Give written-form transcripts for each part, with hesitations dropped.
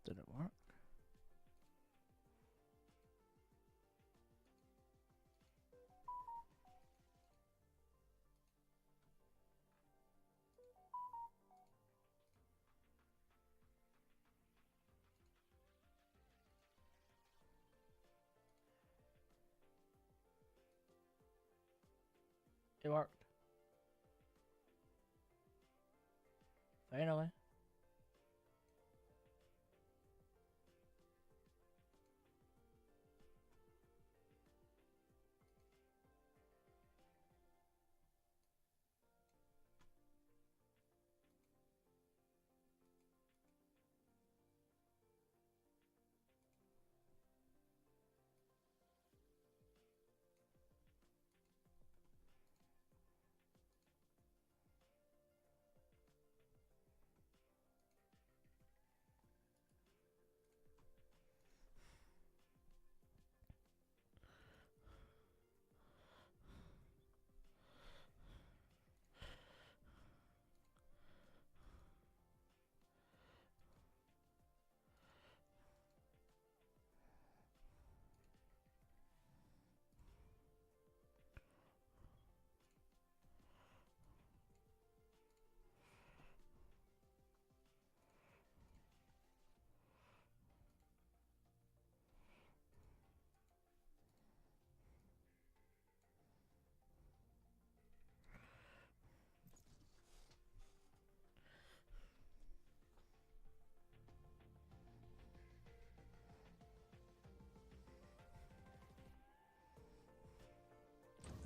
Did it work? It worked. Finally.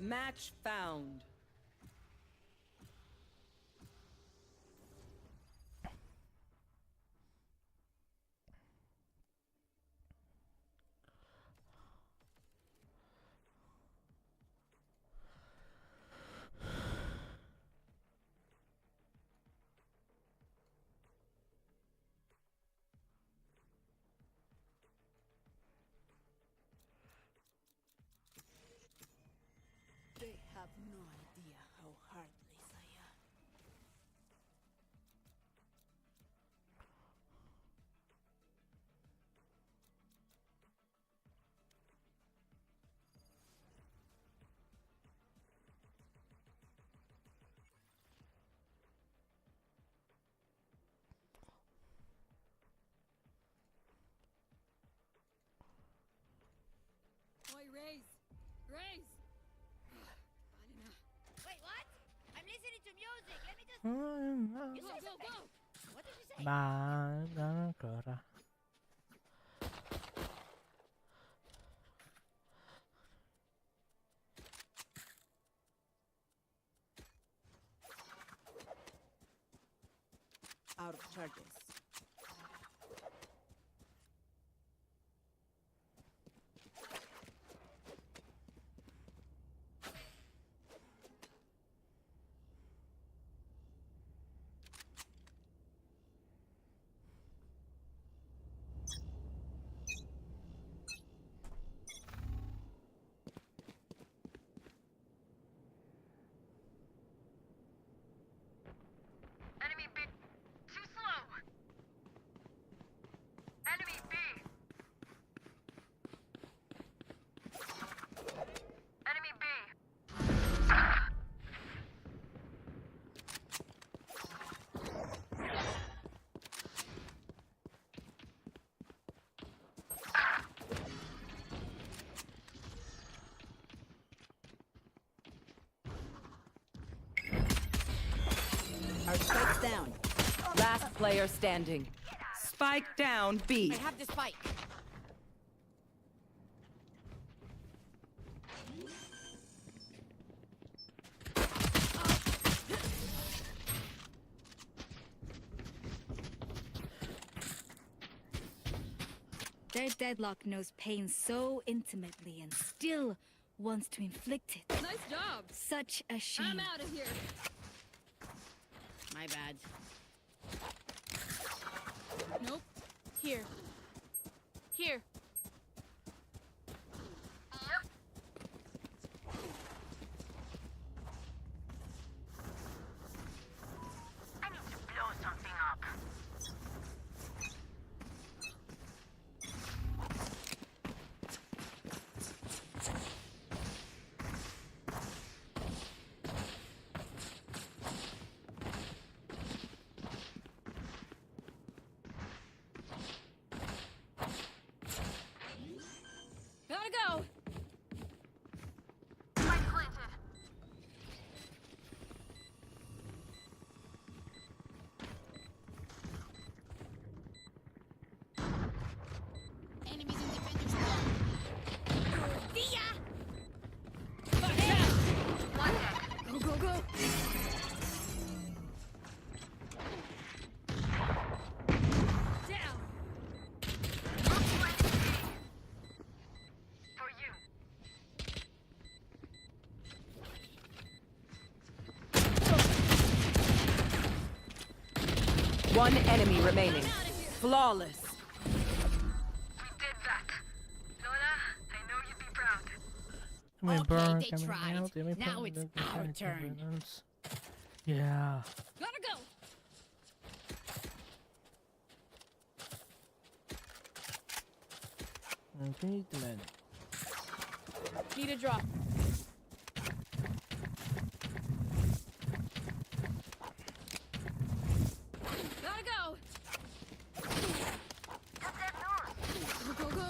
Match found. They have no idea how heartless I am. Oi, raise! Raise! Bad enough. Wait, what? I'm listening to music. Let me just. Go, You said go, go! What did you say? Banana. Out of charges. Enemy B. Too slow. Enemy B. Enemy B. Our spike's down. Last player standing. Spike down B. I have the spike. Their deadlock knows pain so intimately and still wants to inflict it. Nice job! Such a I'm shame. out of here! My bad. Nope. Here. Here. I need to blow something up. Down. For you. One enemy remaining. Flawless. We did that. Lola, I know you'd be proud. Come here, Okay, burn. they Come here, tried. help, give me Now power, it's give me our power, turn. confidence. Yeah. Gotta go. Okay, then. Need a drop. Gotta go. Go, go, go.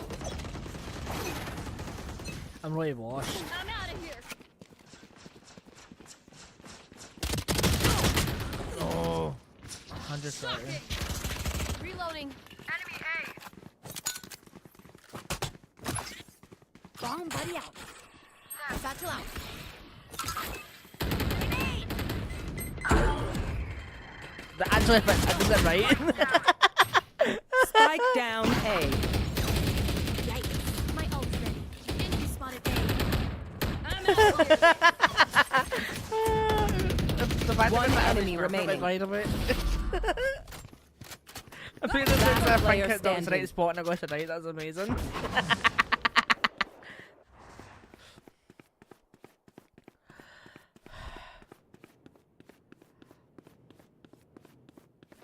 I'm really washed. I'm out of here. Oh. 100 Suck sorry. it. Reloading. Enemy Bomb buddy out. Satchel out. Actually, I did that right. Spike down A. Yikes. My ult's ready. Enemy spotted A. I'm out of here. One enemy remaining. Right of it. I think this Last is a player Frank down the standing. right spot and I got it right. That's amazing.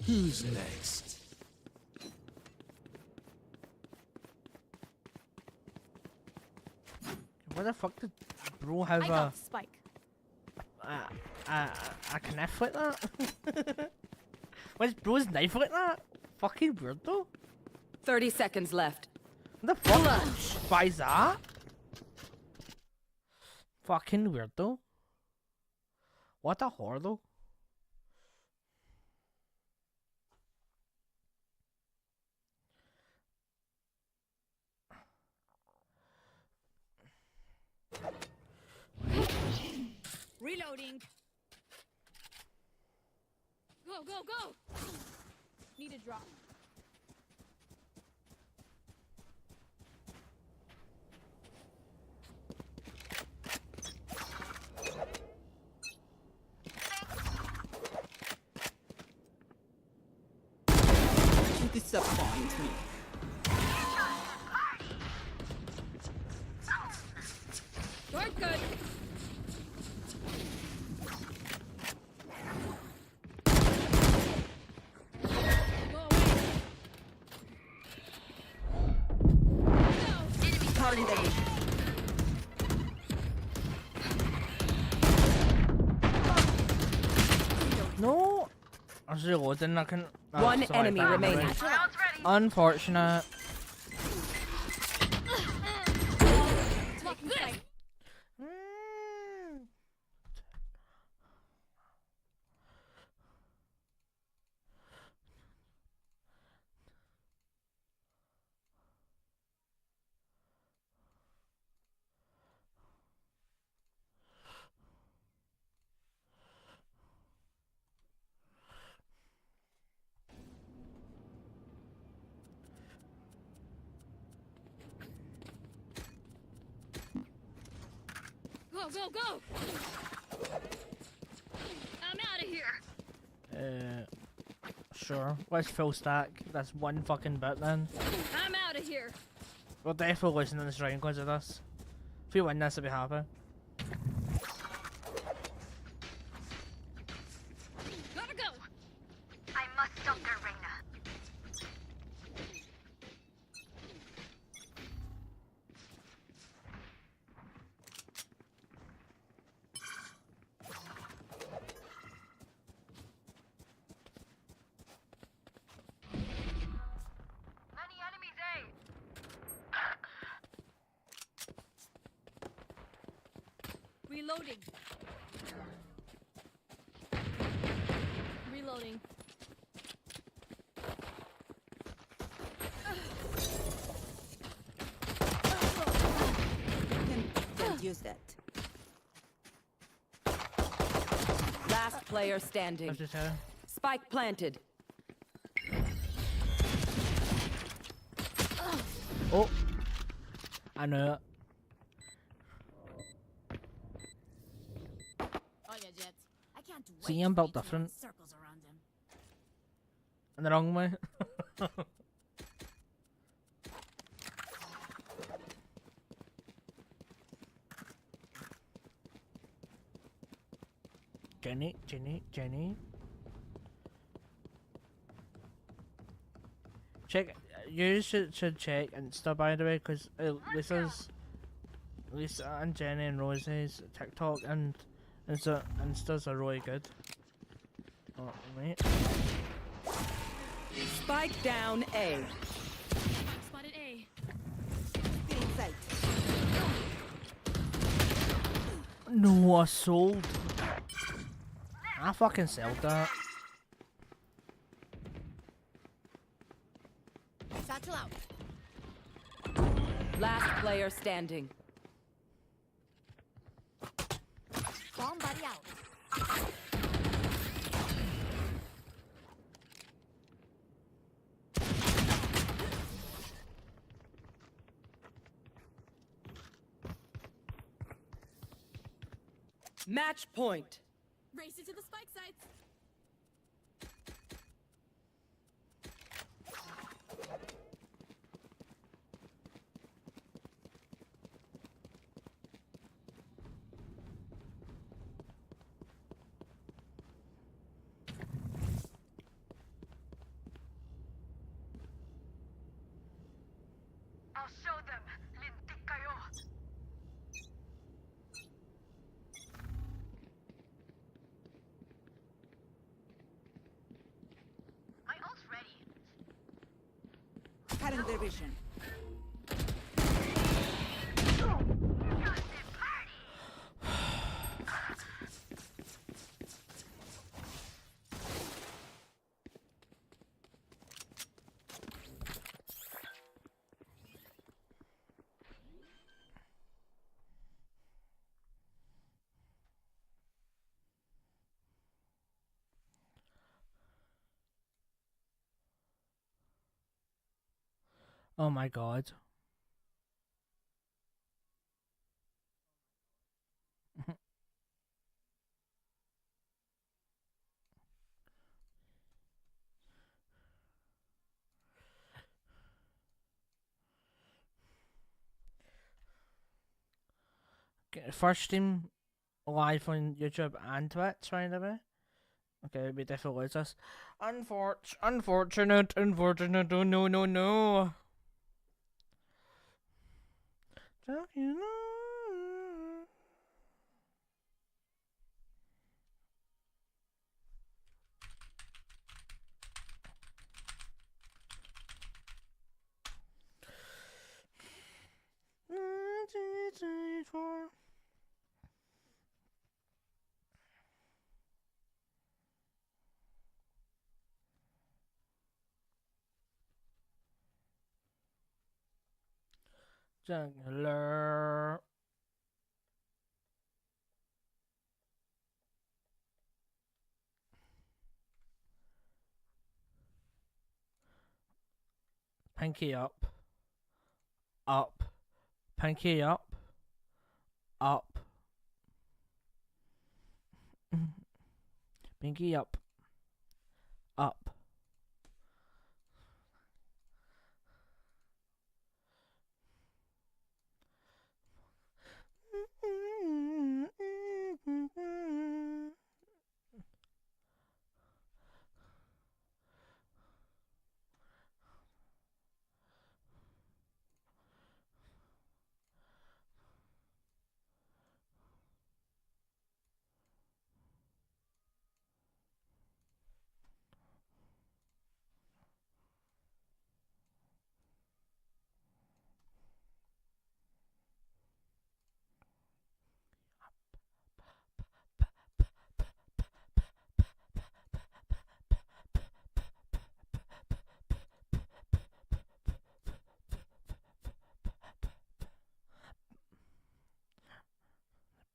Who's next? Where the fuck did bro I have got the spike. a knife like that? Why's bro's knife like that? Fucking weird though. 30 seconds left. What the fuck? Why's that? Fucking weird though. What a whore though. Reloading. Go, go, go. Need a drop. You disappoint me. You're good. Go away. Holiday. No. I was reloading. I can. One enemy remaining. Round's ready. Unfortunate. Take this. Go, go, go. I'm out of here. Sure. Let's full stack. That's one fucking bit then. I'm out of here. We're definitely losing this round because of this. If we win this, I'll be happy. Gotta go. I must stop their Reyna. Many enemies A. Reloading. Reloading. Can't use that. player standing. That's just her. Spike planted. Oh! I know it. Oh yeah, Jet. I can't wait. See, I'm to built beat you in different. Circles around him. In the wrong way. Jenny. Check. You should check Insta, by the way, because Lisa and Jenny and Rosie's TikTok and Instas are really good. Oh wait. Spike down A. Spotted A. No, I sold. I fucking sold that. Satchel out. Last player standing. Bomb buddy out. Match point. Race it to the spike sites. I'll show them. Lintik kayo. My ult's ready. Current division. Oh my god. Okay, first stream live on YouTube and Twitch, by the way. Okay, we definitely lose this. Unfortunate, oh no. Jungler. Pinky up. Up. Pinky up. Up. Pinky up. Up.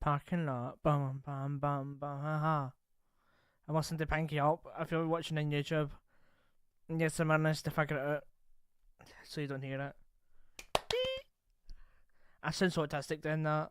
Parking lot, bum bum bum bum, ha ha. and listen to Pinky Up if you're watching on YouTube. And get some minutes to figure it out, so you don't hear it. I sound so autistic doing that.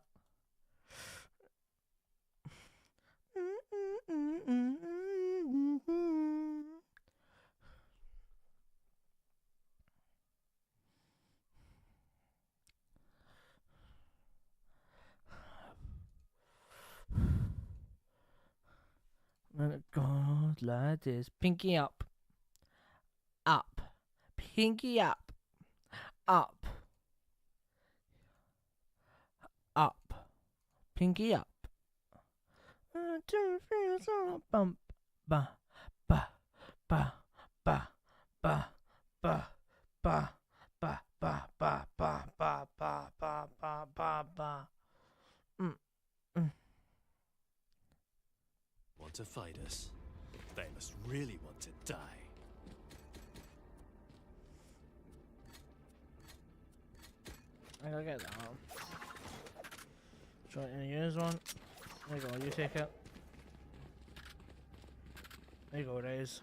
When it goes like this, pinky up, up, pinky up, up, up, pinky up. Bump, ba, ba, ba, ba, ba, ba, ba, ba, ba, ba, ba, ba, ba, ba, ba, ba. Want to fight us? They must really want to die. I gotta get that one. Try to use one. There you go, you take it. There you go, Raze.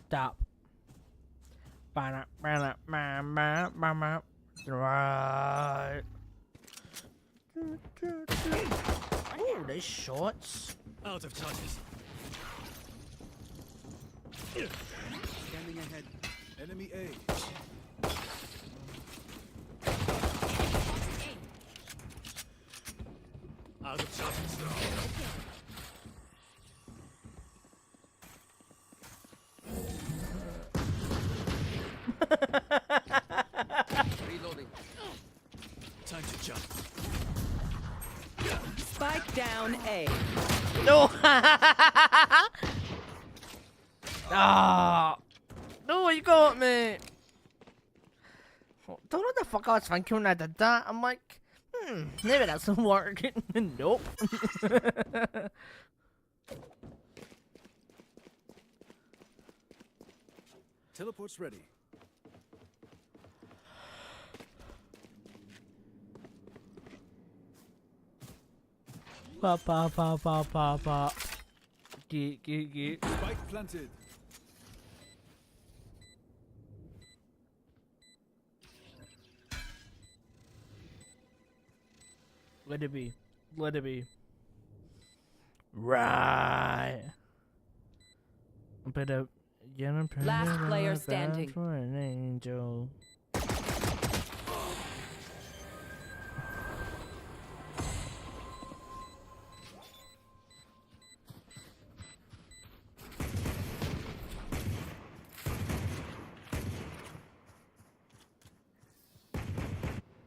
Stop. Right. Oh, nice shots. Out of charges. Scanning ahead. Enemy A. Out of charges. Reloading. Time to jump. Spike down A. No. Ah. No, you got me. Don't know what the fuck I was thinking when I did that. I'm like, maybe that's not working. Nope. Teleport's ready. Pa pa pa pa pa pa. Get. Spike planted. Let it be. Let it be. Right. But Last player standing. For an angel.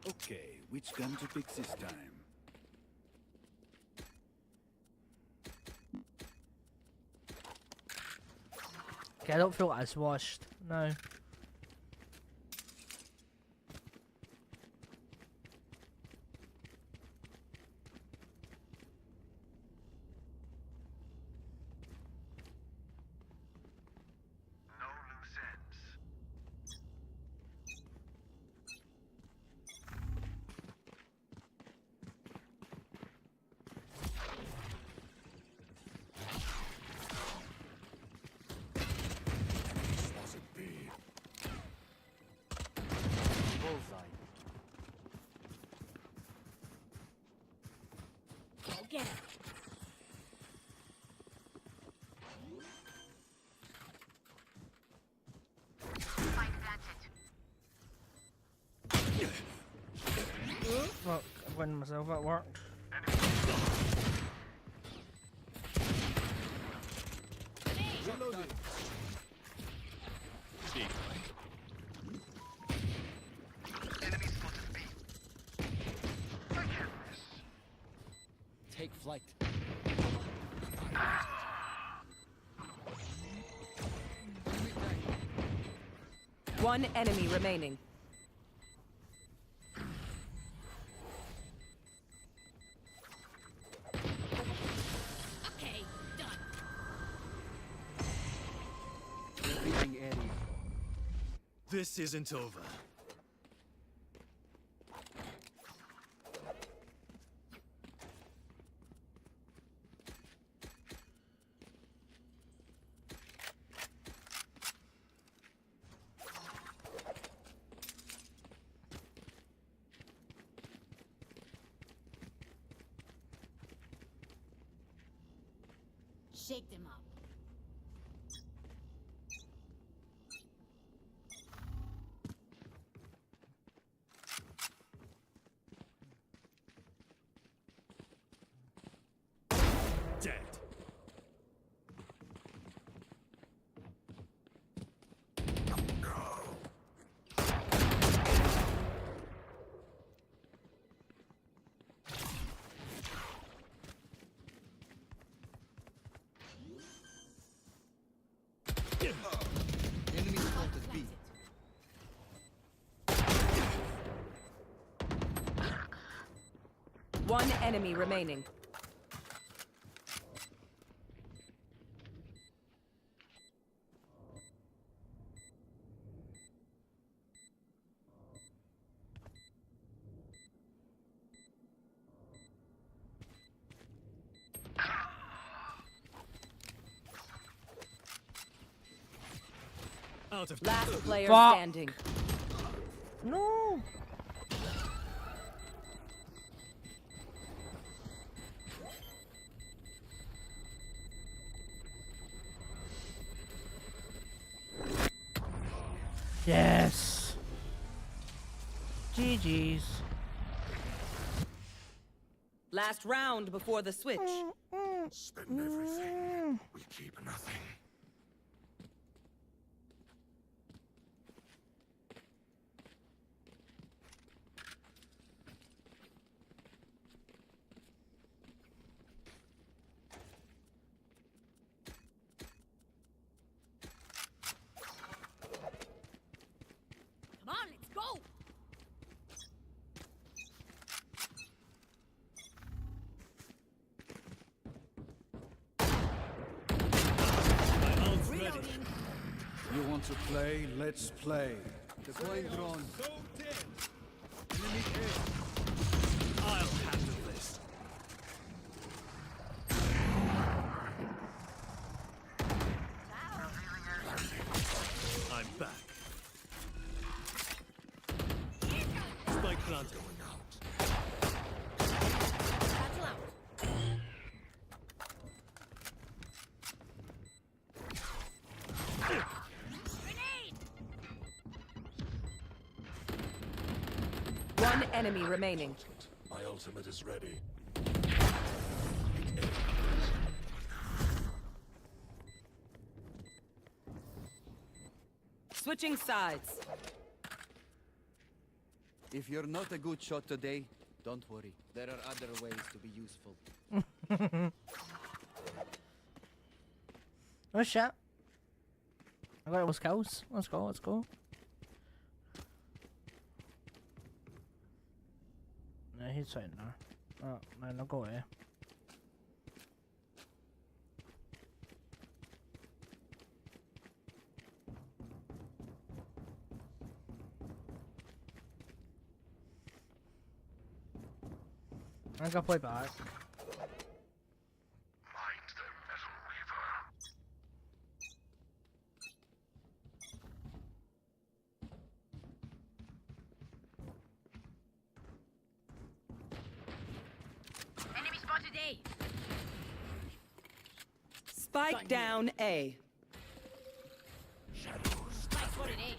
Okay, which gun to pick this time? Okay, I don't feel as washed. No. Get him. Fuck, I winded myself at work. Reloading. Take flight. One enemy remaining. This isn't over. Shake them up. Dead. Enemy spotted B. One enemy remaining. Out of Last player Fuck. standing. No. Yes. GG's. Last round before the switch. Spend everything. We keep nothing. Come on, let's go. my ult's ready. Reloading. You want to play? Let's play. Deploying drone. So dead. Enemy A. I'll handle this. I'm back. Spike plant going out. Battle out. Grenade. One enemy remaining. My ultimate is ready. Switching sides. If you're not a good shot today, don't worry. There are other ways to be useful. Oh shit. I got those kills. Let's go, let's go. No, he's sitting there. Oh, man, I'll go away. I'm gonna play back. Mind the Metal Weaver. Enemy spotted A. Spike down A. Spike spotted A.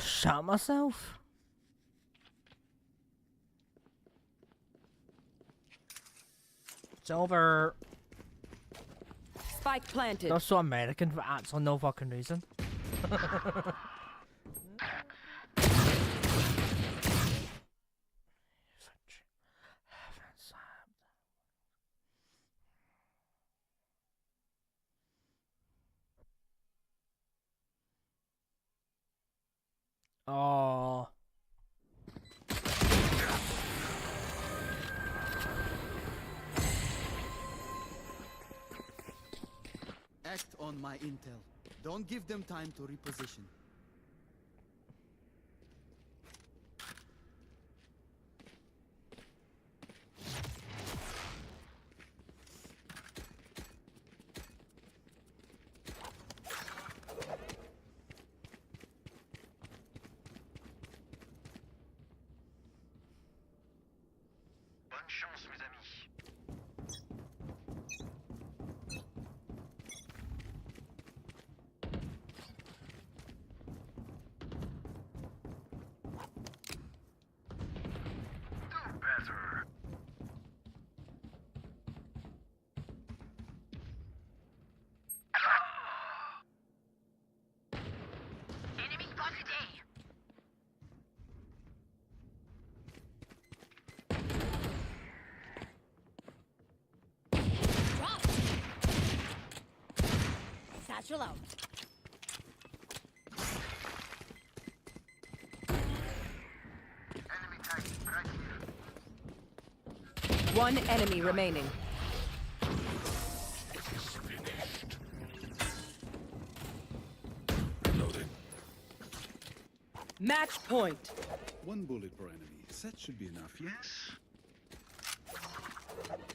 Shot myself. It's over. Spike planted. That's so American for absolutely no fucking reason. Oh. Act on my intel. Don't give them time to reposition. Bonne chance, mes amis. Do better. Enemy spotted A. Drop. Satchel out. Enemy tag right here. One enemy remaining. It's finished. Loading. Match point. One bullet per enemy. That should be enough, yes? Got him.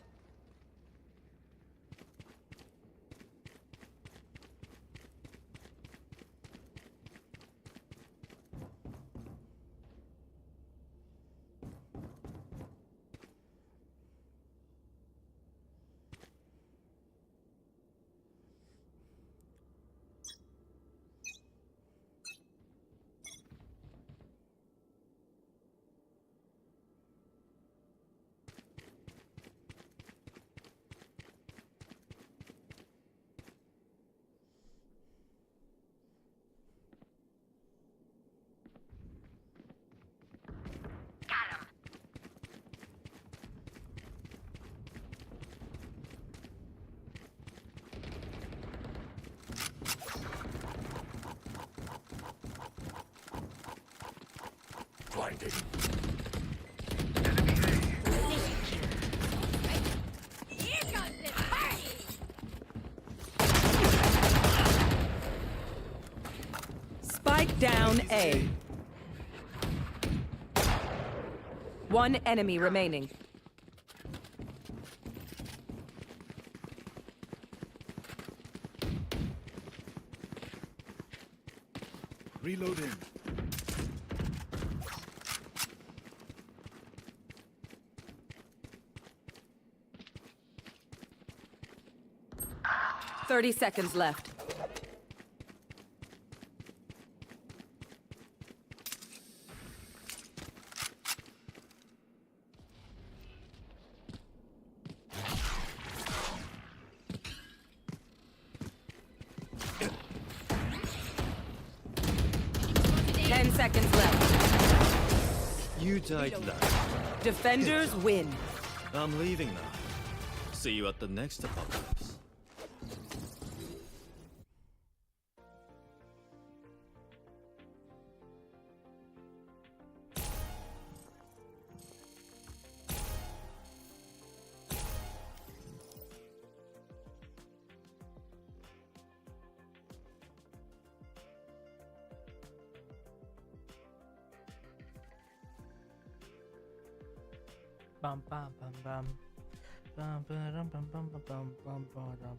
'Blinding. Here comes this party. Spike down A. One enemy remaining. Reloading. Thirty seconds left. Ten seconds left. You died last. Defenders win. I'm leaving now. See you at the next apocalypse. Bum bum bum bum. Bum ba-dum bum bum bum bum bum ba-dum.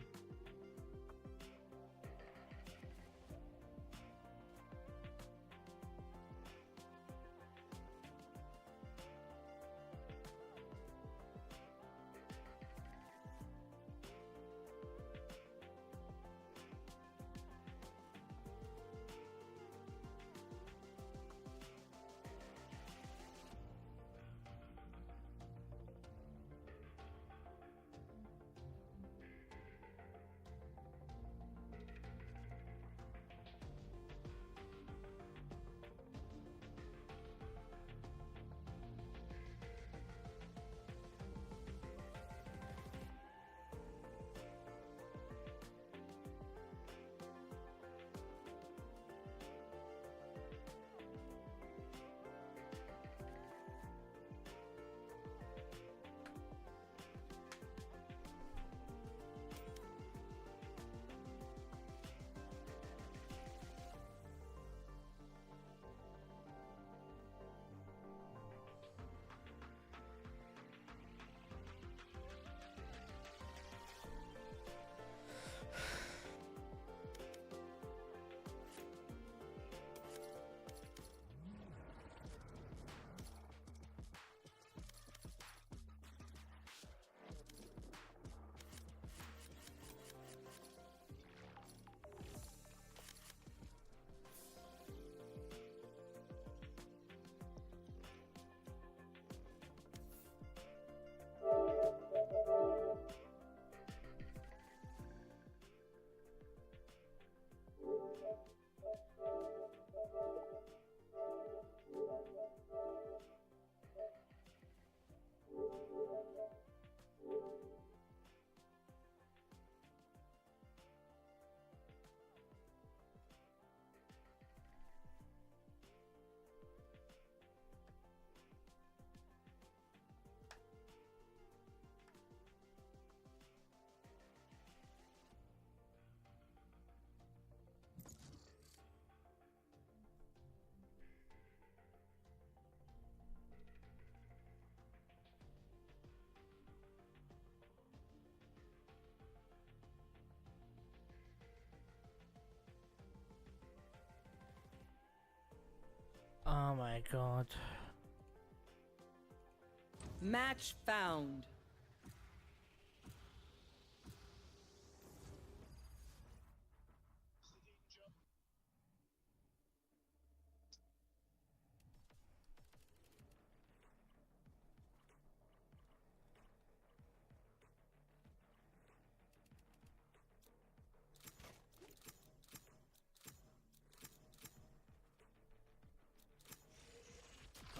Oh my god. Match found.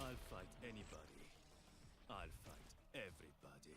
I'll fight anybody. I'll fight everybody.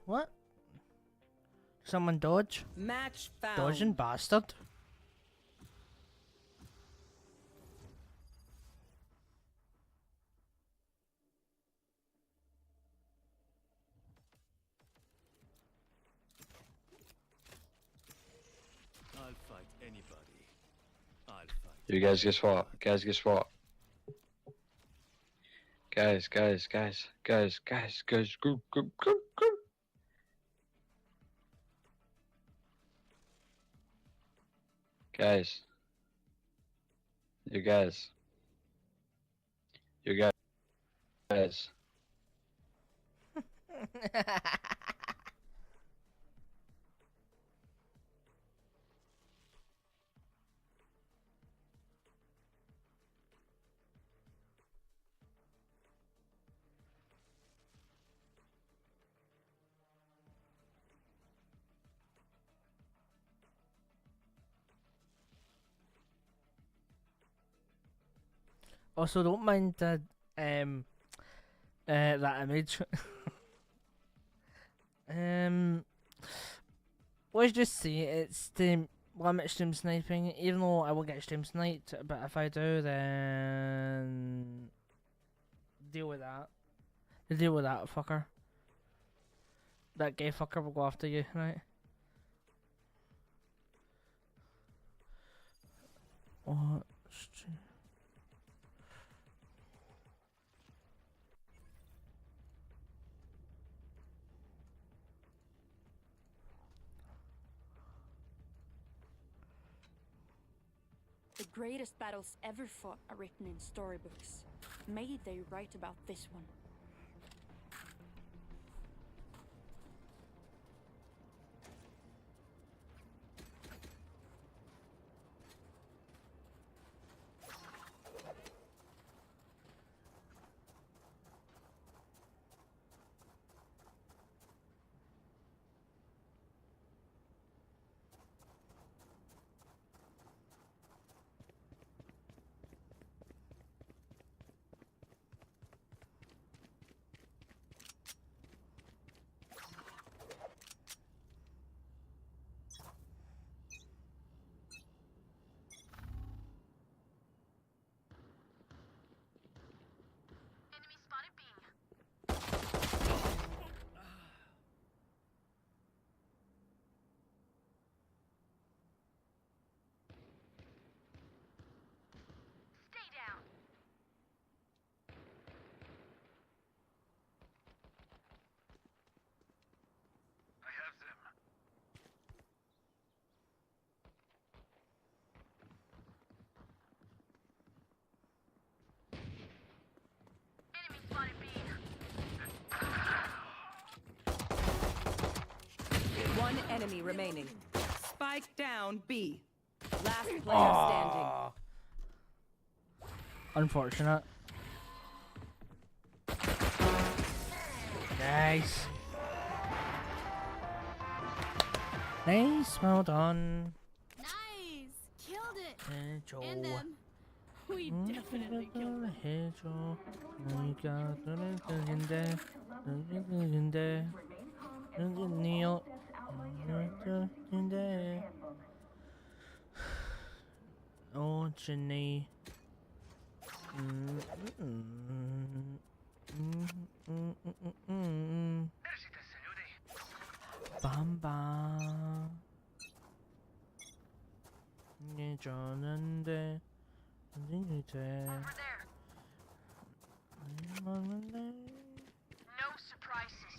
What? Someone dodge? Match found. Dodging bastard. I'll fight anybody. I'll fight. You guys guess what? Guys guess what? Guys, group. Guys. You guys. Also, don't mind the that image. Let's just say it's the limit stream sniping. Even though I will get stream sniped, but if I do, then deal with that. Deal with that, fucker. That gay fucker will go after you, right? What? The greatest battles ever fought are written in storybooks. May they write about this one. One enemy remaining. Spike down B. Last player standing. Aw. Unfortunate. Nice. Nice, well done. Nice. Killed it. Hey, Joe. And them. We definitely killed them. Hey, Joe. You got in there. Neil. In there. Oh, Jenny. Bamba. 네 저는데 No surprises.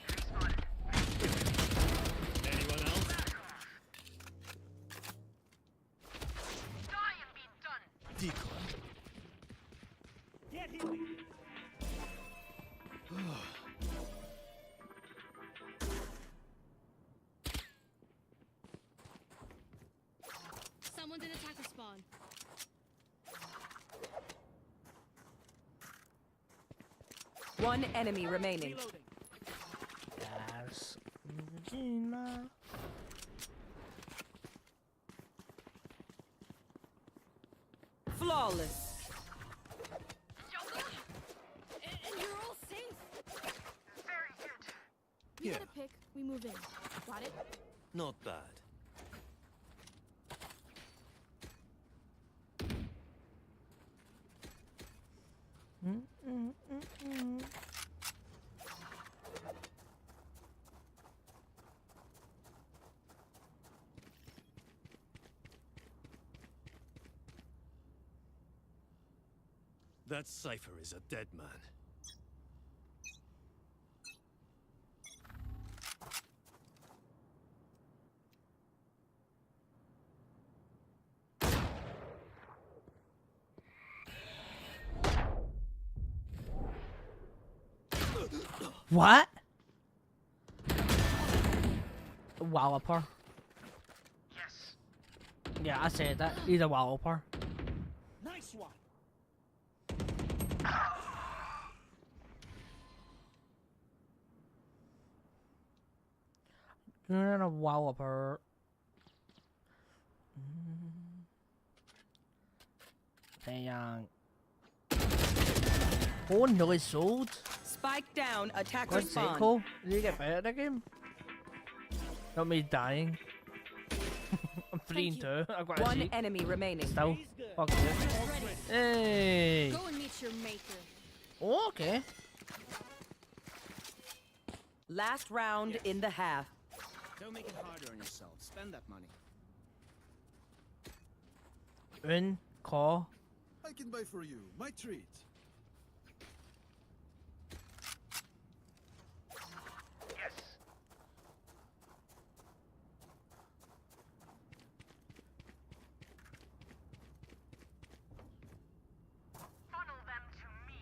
Respawning. Anyone else? Die and be done. Decoy. Someone's in attacker spawn. One enemy remaining. Yes. Gina. Flawless. And you're all safe. Very good. We get a pick. We move in. Got it? Not bad. That Cypher is a dead man. What? Walloper. Yes. Yeah, I said that. He's a walloper. Nice one. You're a walloper. Dang. Oh, no, sold. Spike down. Attacker What's it spawn. called? Did you get better at the game? Not me dying. I'm 3 and 2. I've got a One G. enemy remaining. Still. Fuck it. Hey. Go and meet your maker. Oh, okay. Last round in the half. Don't make it harder on yourself. Spend that money. Un call. I can buy for you. My treat. Yes. Funnel them to me.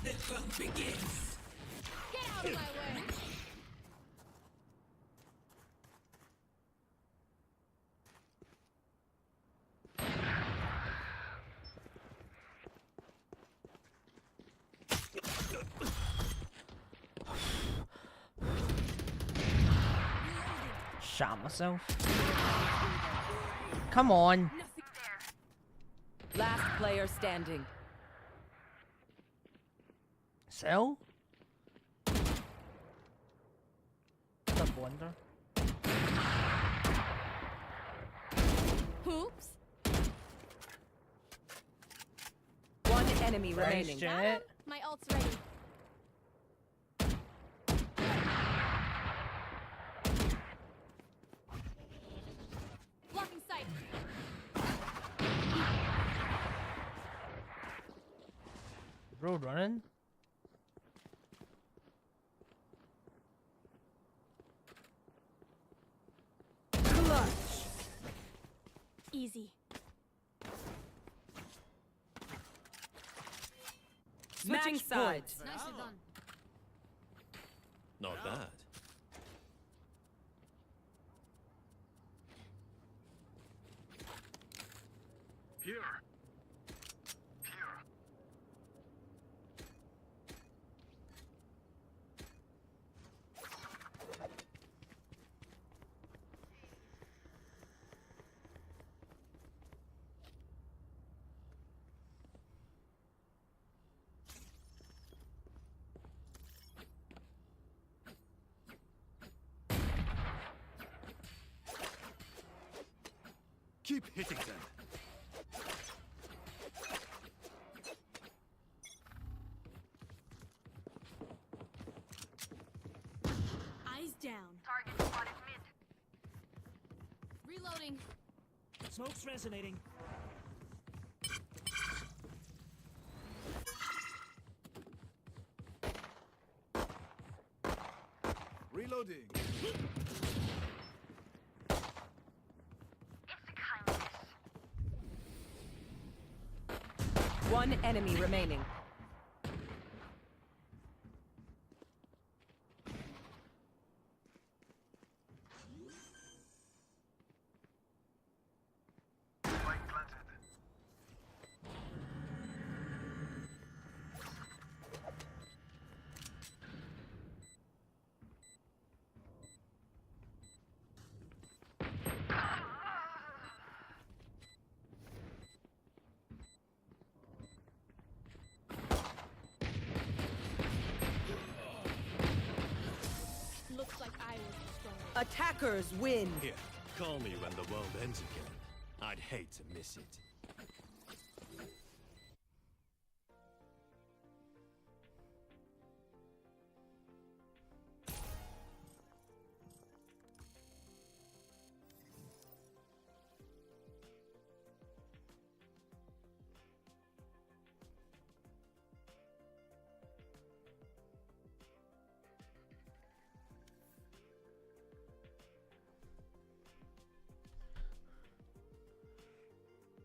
Get out of my way. Shot myself. Come on. Last player standing. Sell? What a blunder. Oops. One enemy Thanks, remaining. Jet. My ult's ready. Blocking sight. Road running. Clutch. Easy. Switching Match point. sides. Nicely done. Not bad. Here. Here. Keep hitting them. Eyes down. Target spotted mid. Reloading. Smoke's resonating. Reloading. It's the kindness. One enemy remaining. Spike planted. Looks like I was the stronger. Attackers win. Here, call me when the world ends again. I'd hate to miss it.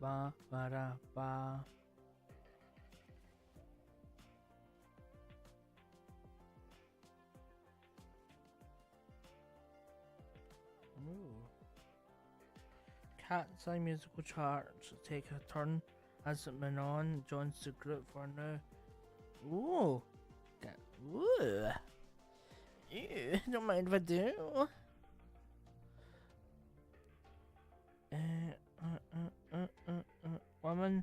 Ba ba da ba. Ooh. Cat's Eye musical charts take a turn as Manon joins the group for now. Ooh. Ooh. Ew, don't mind if I do. Woman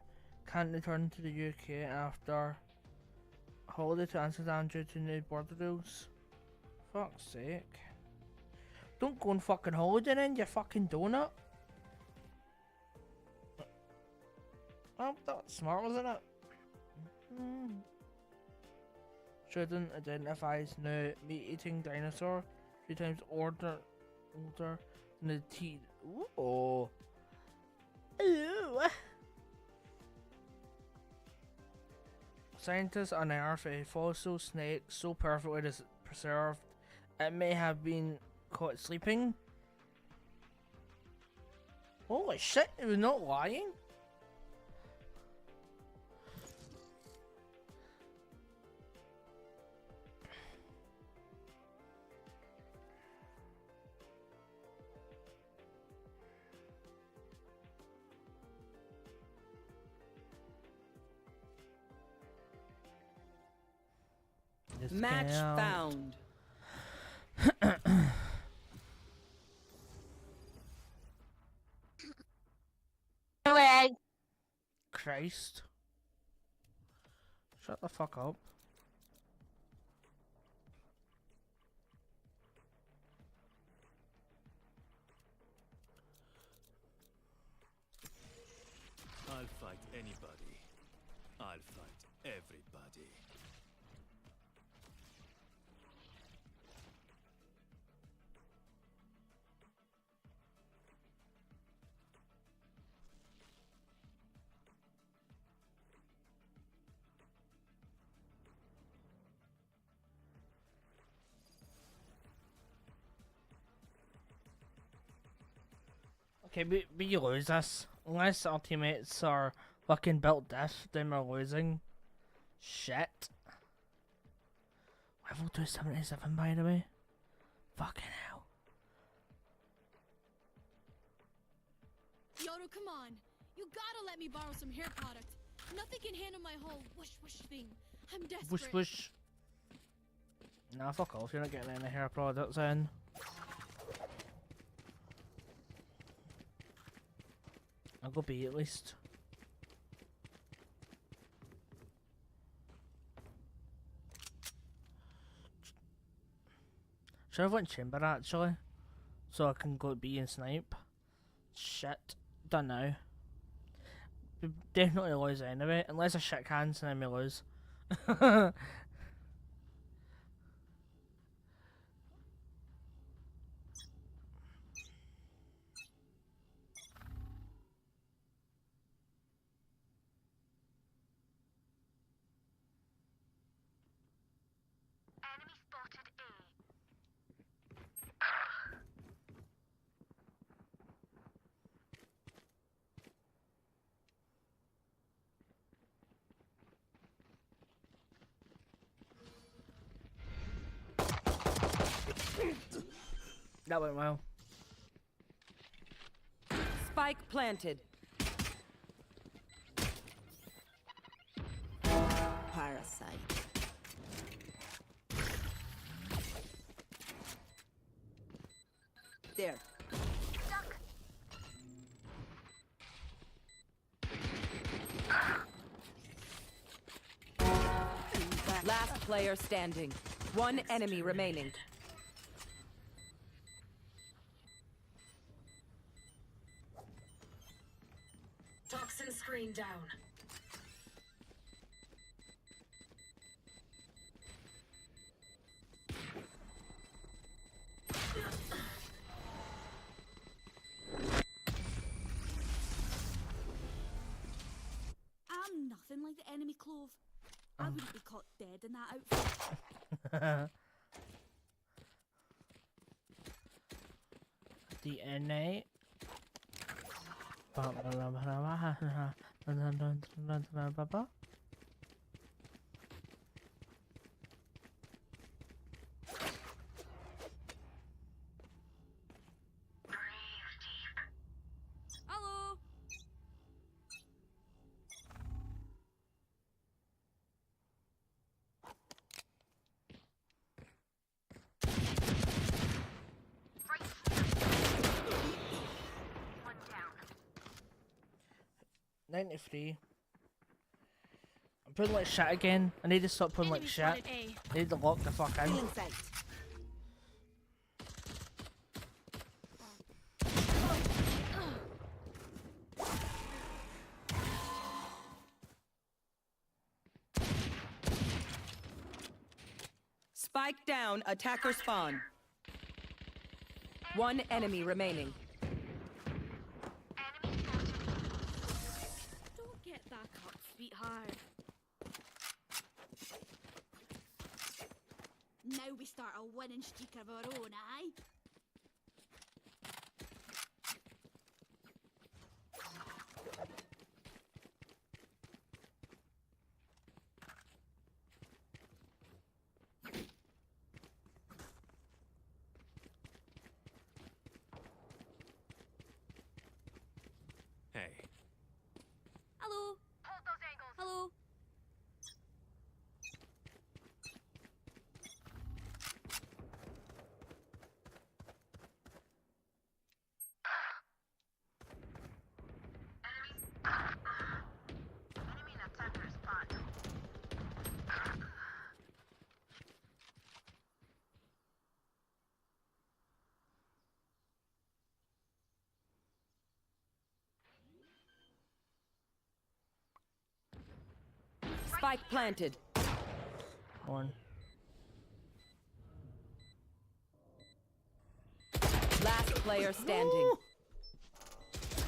can't return to the UK after holiday to Amsterdam due to new border rules. Fuck's sake. Don't go on fucking holiday then, you fucking donut. Oh, that's smart, wasn't it? Shouldn't identifies now meat-eating dinosaur 3 times older than the teeth. Ooh. Ooh. Scientists unearth a fossil snake so perfectly preserved it may have been caught sleeping. Holy shit, it was not lying. Match found. Christ. Shut the fuck up. I'll fight anybody. I'll fight everybody. Okay, we lose this. Unless our teammates are fucking built death, then we're losing. Shit. Level 277 by the way. Fucking hell. Yoru, come on. You gotta let me borrow some hair product. Nothing can handle my whole whoosh whoosh thing. I'm desperate. Whoosh whoosh. Nah, fuck off. You're not getting any hair products in. I'll go B at least. Should have went chamber actually, so I can go B and snipe. Shit, don't know. We definitely lose anyway, unless I shit cans and then we lose. Enemy spotted A. That went well. Spike planted. Parasite. There. Last player standing. One enemy remaining. Toxin screen down. I'm nothing like the enemy clove. I wouldn't be caught dead in that outfit. DNA. Hello. One down. 93. I'm putting like shit again. I need to stop putting like Enemy shit. spotted A. I need to lock the fuck in. Insight. Spike down, attacker spawn. One enemy remaining. Enemy spotted. Don't get back up, sweetheart. Now we start a winning streak of our own, aye? Hey. Hello. Hold those angles. Hello. Enemy in attacker spot. Spike planted. One. Last player standing.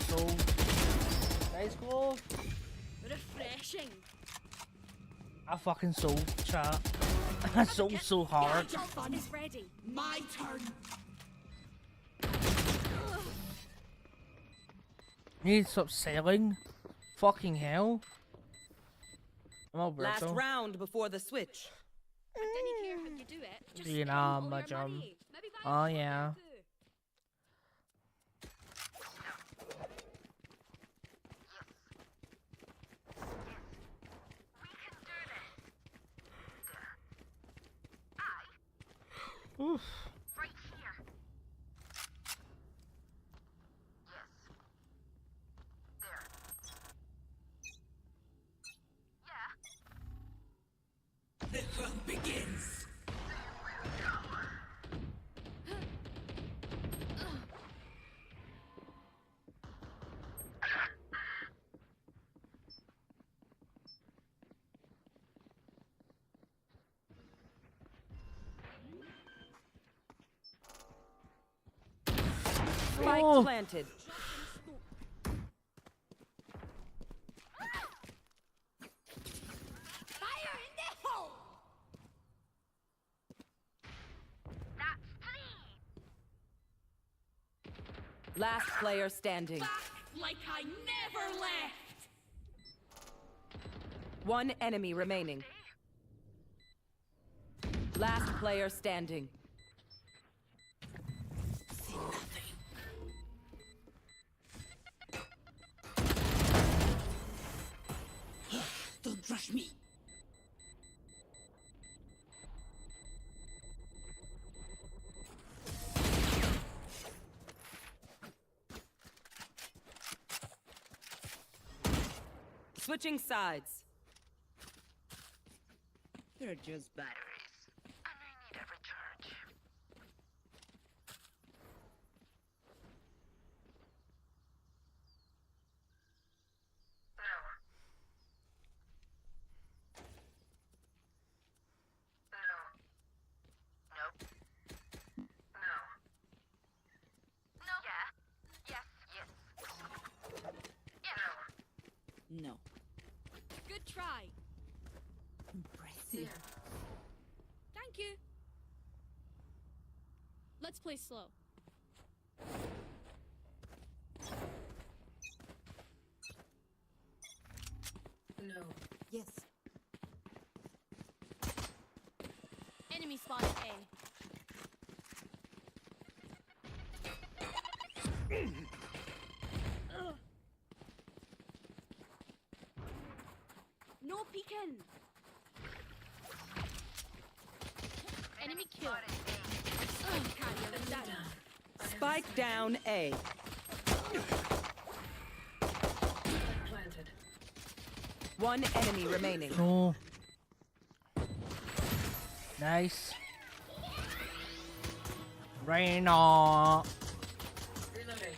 So nice goal. Refreshing. I fucking sold chat. I sold so hard. Your fun is ready. My turn. You need to stop selling. Fucking hell. I'm all Last brutal. round before the switch. I didn't care how you do it. Just You spend know, all my your chum. money. Maybe buy Oh a yeah. or two. Oof. Right here. Yes. There. Yeah. The hunt begins. Spike Oh. planted. Fire in the hole! That's 3. Last player standing. Like I never left! One enemy remaining. Last player standing. Don't rush me. Switching sides. They're just batteries. I may need a recharge. No. No. Nope. No. No. Yeah. Yes. Yes. Yeah. No. No. Good try. Impressive. Thank you. Let's play slow. No. Yes. Enemy spotted A. No peeking. Enemy kill. Spike down A. Planted. One enemy remaining. No. Nice. Reyna. Reloading.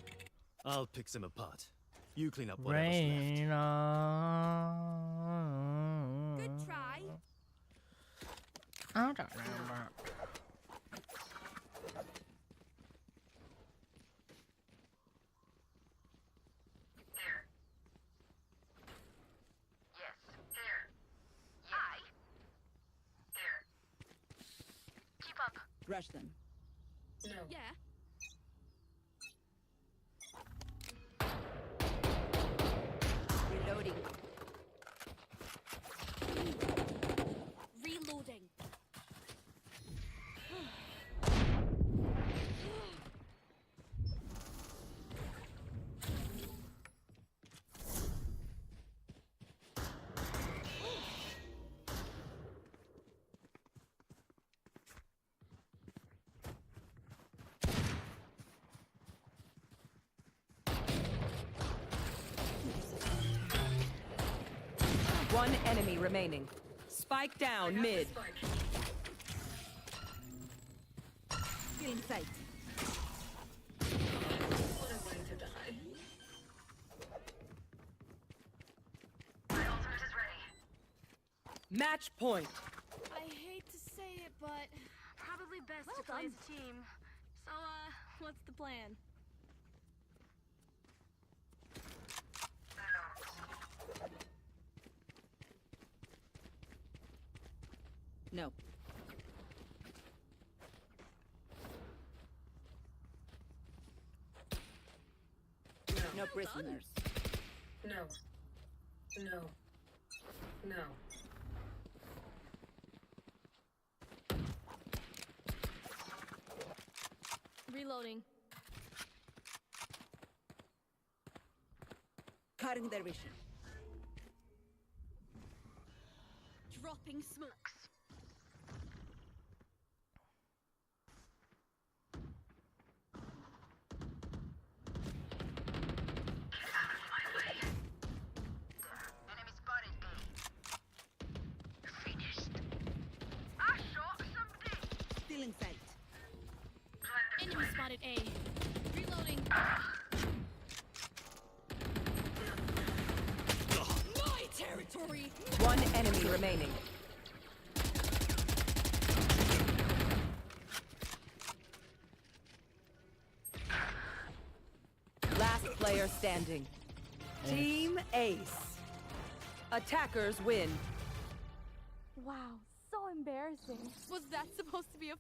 I'll pick them apart. You clean up whatever's left. Reyna. Good try. I don't remember. Here. Yes. Here. I. Here. Keep up. Rush them. No. Yeah. Reloading. Reloading. One enemy remaining. Spike down mid. Get in sight. What a way to die. My ultimate is ready. Match point. I hate to say it, but Probably best Well to play done. as a team. so what's the plan? No. No. No prisoners. No. No. No. Reloading. Cutting their vision. Dropping smokes. Enemy spotted A. Finished. I shot somebody. Stealing sight. Enemy spotted A. Reloading. My territory. One enemy remaining. Last player standing. Team Ace. Attackers win. Wow, so embarrassing. Was that supposed to be a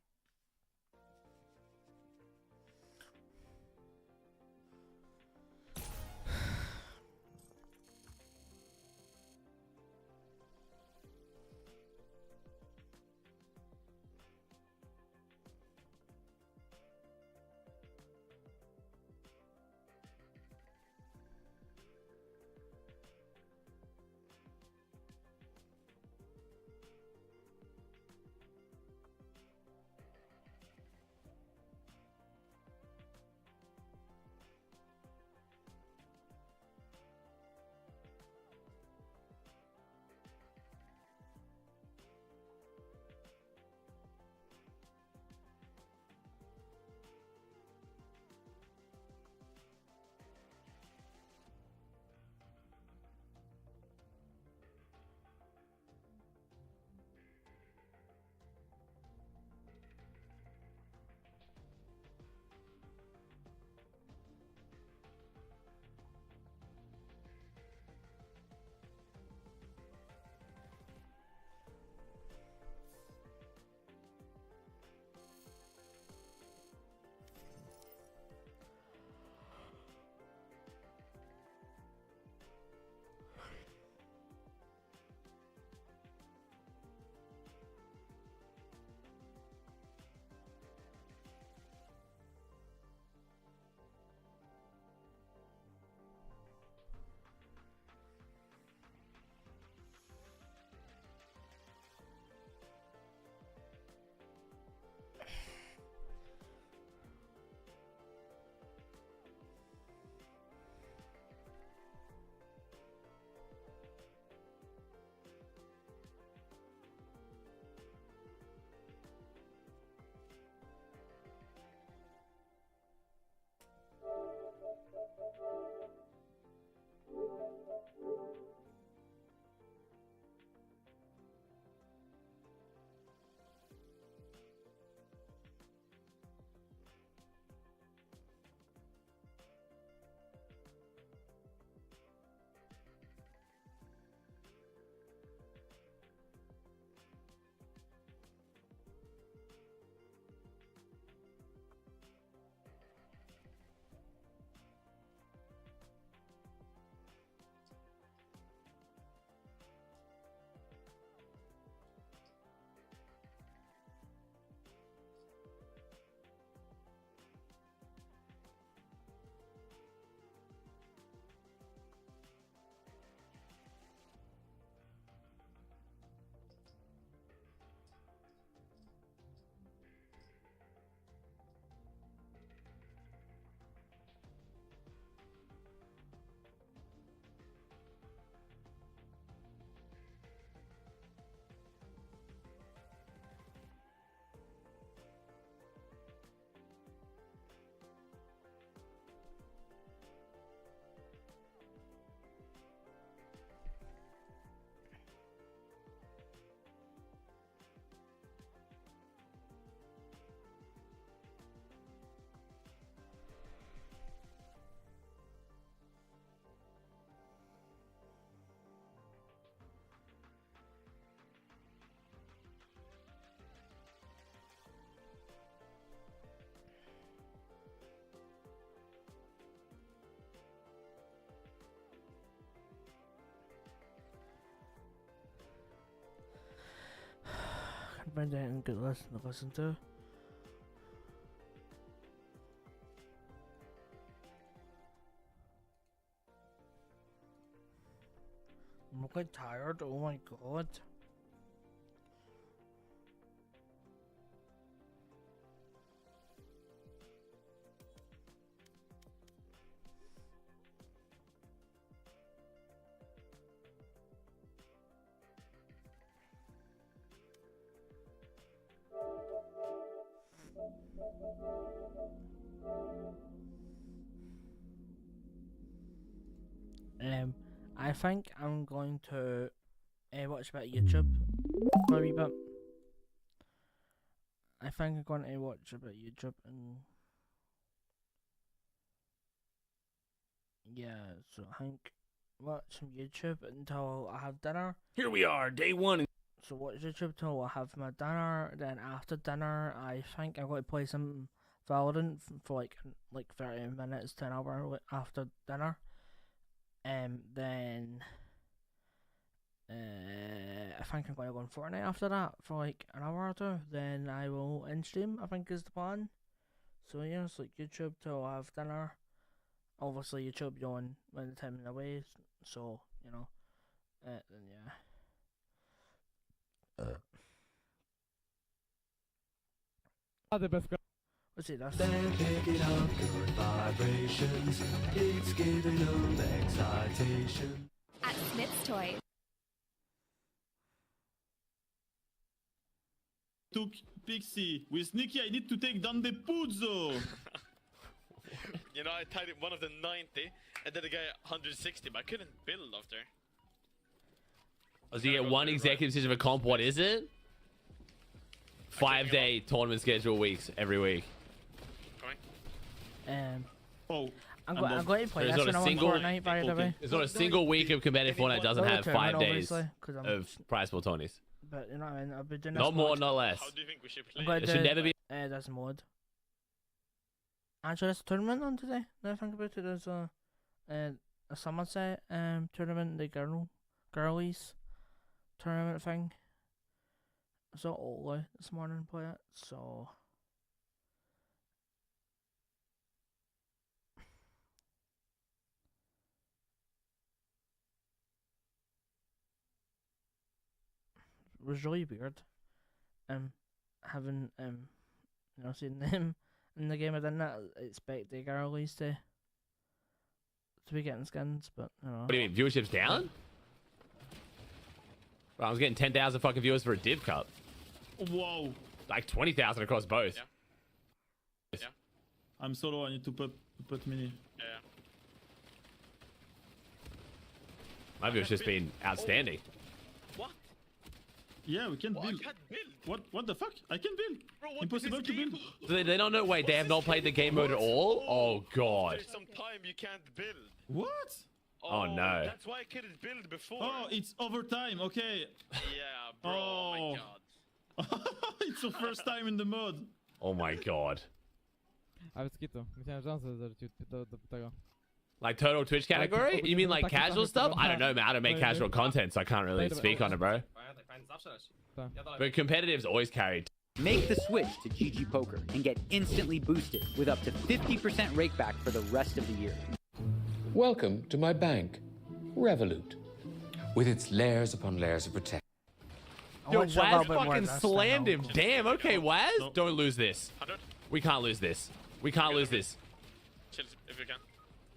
Can't find anything good to listen to. I'm quite tired. Oh my god. I think I'm going to watch a bit of YouTube for a wee bit. I think I'm going to watch a bit of YouTube and yeah, so I think watch some YouTube until I have dinner. Here we are, day one. So watch YouTube till I have my dinner. Then after dinner, I think I'm going to play some Valorant for like 30 minutes to an hour after dinner. Then I think I'm going to go on Fortnite after that for like an hour or two. Then I will end stream, I think is the plan. So yeah, it's like YouTube till I have dinner. Obviously YouTube on when the time is away, so you know, then yeah. The best. What's it? That's picking up good vibrations. It's giving them excitation. At Smith's Toys. Took Pixie. With Sneaky, I need to take down the Puzzo. You know, I tied one of them 90, and then the guy 160, but I couldn't build after. Oh, so you get one executive decision of a comp. What is it? 5-day tournament schedule weeks every week. I'm going to play There's this not a when I'm on single Fortnite, by the way. There's not a single week of competitive Fortnite doesn't have 5 days of prize pool tourneys. But you know what I mean? I'll be doing Not more, not less. How do you think we should play? It should never be. There's a mod. Actually, there's a tournament on today. Now I think about it, there's a Somerset tournament, the girlies tournament thing. I saw Ola this morning play it, so it was really weird. Having you know, seeing them in the game. I didn't expect the girlies to be getting skins, but you know. What do you mean, viewership's down? Well, I was getting 10,000 fucking viewers for a Div Cup. Whoa. Like 20,000 across both. Yeah. Yeah. I'm solo, I need to put mini. Yeah. My viewership's been outstanding. What? Yeah, we can build. I can't build. What the fuck? I can build. Bro, impossible to build. So they don't know. Wait, they have not played the game mode at all? Oh god. There's some time you can't build. What? Oh no. That's why I couldn't build before. Oh, it's overtime. Okay. Yeah, bro. Oh my god. It's the first time in the mod. Oh my god. A Skito, myślałem, że on sobie zarzucił do tego. Like total Twitch category? You mean like casual stuff? I don't know, man. I don't make casual content, so I can't really speak on it, bro. But competitive's always carried. Make the switch to GG Poker and get instantly boosted with up to 50% rakeback for the rest of the year. Welcome to my bank, Revolut, with its layers upon layers of protection. Yo, Waz fucking slammed him. Damn, okay, Waz. Don't lose this. We can't lose this. We can't lose this. Chill if you can.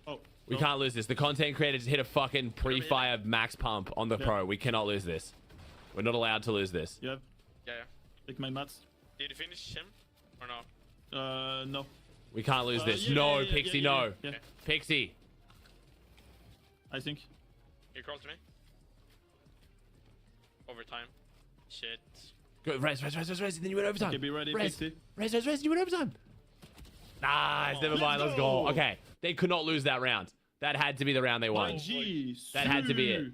Oh. We can't lose this. The content creator just hit a fucking pre-fire max pump on the pro. We cannot lose this. We're not allowed to lose this. Yeah. Yeah. Take my mats. Did you finish him or no? No. We can't lose this. Yeah, no, yeah, Pixie, yeah, no. yeah. Pixie. I think. You crawl to me. Overtime. Shit. Go, res. Then you went overtime. Okay, be ready, Res. Pixie. Res. You went overtime. Nice. Never mind. Let's go. Okay. They could not lose that round. That had to be the round they won. That had to be it.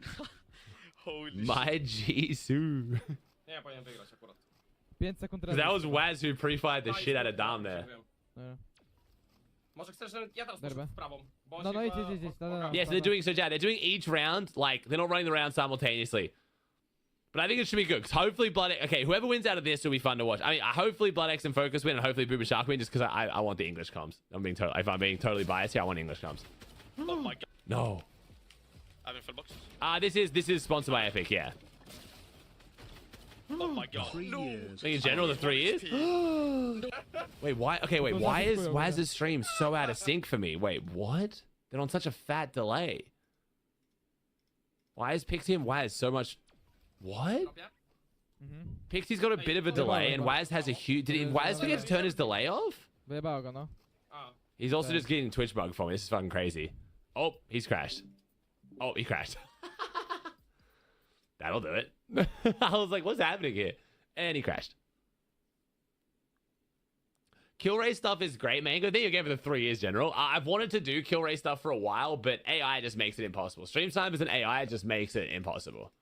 Holy My Jisoo. Because that was Waz who pre-fired the shit out of Dom there. Yeah, so they're doing they're doing each round, like they're not running the round simultaneously. But I think it should be good because hopefully whoever wins out of this will be fun to watch. I mean, hopefully Blood X and Focus win, and hopefully Booba Shark win, just because I want the English comms. If I'm being totally biased here, I want English comms. Oh my god. No. I'm in full box. This is sponsored by Epic, yeah. Oh my god. 3 years. In general, the 3 years? Wait, why? Okay, wait, why is this stream so out of sync for me? Wait, what? They're on such a fat delay. Why is Pixie and Waz so much... What? Pixie's got a bit of a delay, and Waz has a huge... Did Waz forget to turn his delay off? He's also just getting Twitch bug from me. This is fucking crazy. Oh, he's crashed. Oh, he crashed. That'll do it. I was like, what's happening here? And he crashed. Kill race stuff is great, man. Good thing you gave it the 3 years, General. I've wanted to do kill race stuff for a while, but AI just makes it impossible. Stream time as an AI just makes it impossible.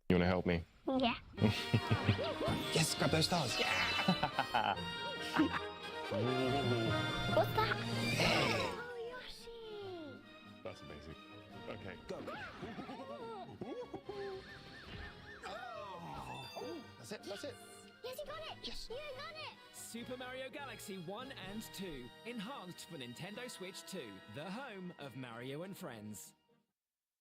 You wanna help me? Yeah. Yes, grab those stars. Yeah. What's that? That's amazing. Okay, go. That's it. That's it. Yes, you got it. Yes. You got it. Super Mario Galaxy 1 and 2, enhanced for Nintendo Switch 2, the home of Mario and Friends.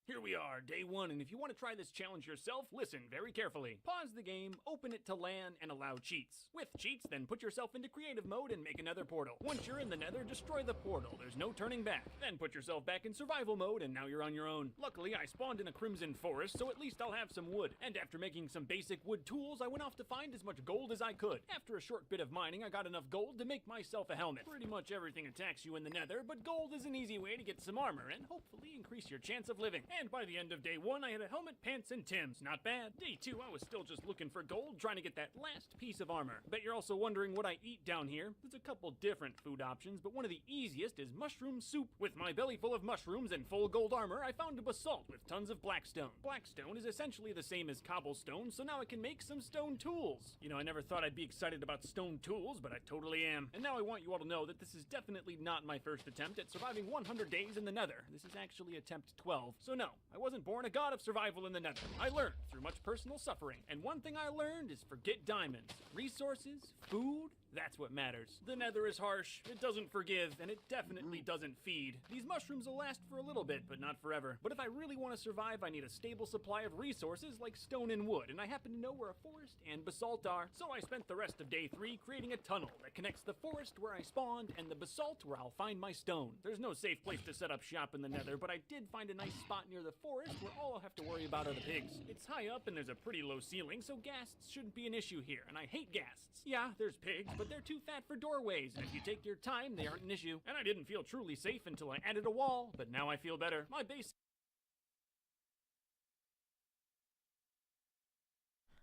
Here we are, day 1, and if you want to try this challenge yourself, listen very carefully. Pause the game, open it to LAN, and allow cheats. With cheats, then put yourself into creative mode and make another portal. Once you're in the nether, destroy the portal. There's no turning back. Then put yourself back in survival mode, and now you're on your own. Luckily, I spawned in a crimson forest, so at least I'll have some wood. And after making some basic wood tools, I went off to find as much gold as I could. After a short bit of mining, I got enough gold to make myself a helmet. Pretty much everything attacks you in the nether, but gold is an easy way to get some armor and hopefully increase your chance of living. And by the end of day 1, I had a helmet, pants, and Tims. Not bad. Day 2, I was still just looking for gold, trying to get that last piece of armor. Bet you're also wondering what I eat down here. There's a couple different food options, but one of the easiest is mushroom soup. With my belly full of mushrooms and full gold armor, I found a basalt with tons of blackstone. Blackstone is essentially the same as cobblestone, so now I can make some stone tools. You know, I never thought I'd be excited about stone tools, but I totally am. And now I want you all to know that this is definitely not my first attempt at surviving 100 days in the nether. This is actually attempt 12. So no, I wasn't born a god of survival in the nether. I learned through much personal suffering, and one thing I learned is forget diamonds. Resources, food, that's what matters. The nether is harsh, it doesn't forgive, and it definitely doesn't feed. These mushrooms will last for a little bit, but not forever. But if I really want to survive, I need a stable supply of resources like stone and wood, and I happen to know where a forest and basalt are. So I spent the rest of day 3 creating a tunnel that connects the forest where I spawned and the basalt where I'll find my stone. There's no safe place to set up shop in the nether, but I did find a nice spot near the forest where all I'll have to worry about are the pigs. It's high up and there's a pretty low ceiling, so ghasts shouldn't be an issue here, and I hate ghasts. Yeah, there's pigs, but they're too fat for doorways, and if you take your time, they aren't an issue. And I didn't feel truly safe until I added a wall, but now I feel better. My base...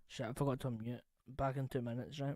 Shit, I forgot to unmute. Back in 2 minutes, right?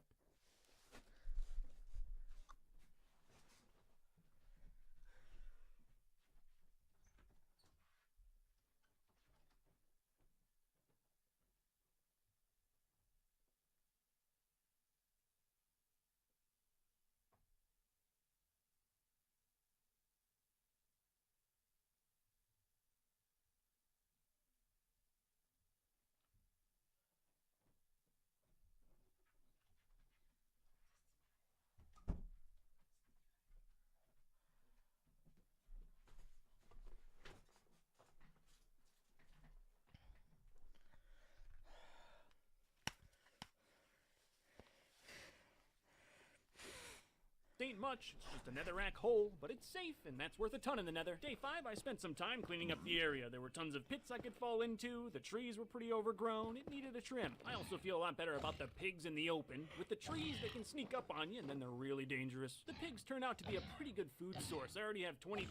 Ain't much, it's just a netherrack hole, but it's safe, and that's worth a ton in the nether. Day 5, I spent some time cleaning up the area. There were tons of pits I could fall into, the trees were pretty overgrown, it needed a trim. I also feel a lot better about the pigs in the open. With the trees, they can sneak up on you, and then they're really dangerous. The pigs turn out to be a pretty good food source. I already have 20...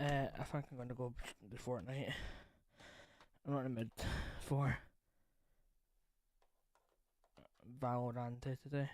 I think I'm gonna go to Fortnite. I'm not in the mood for Valorant today.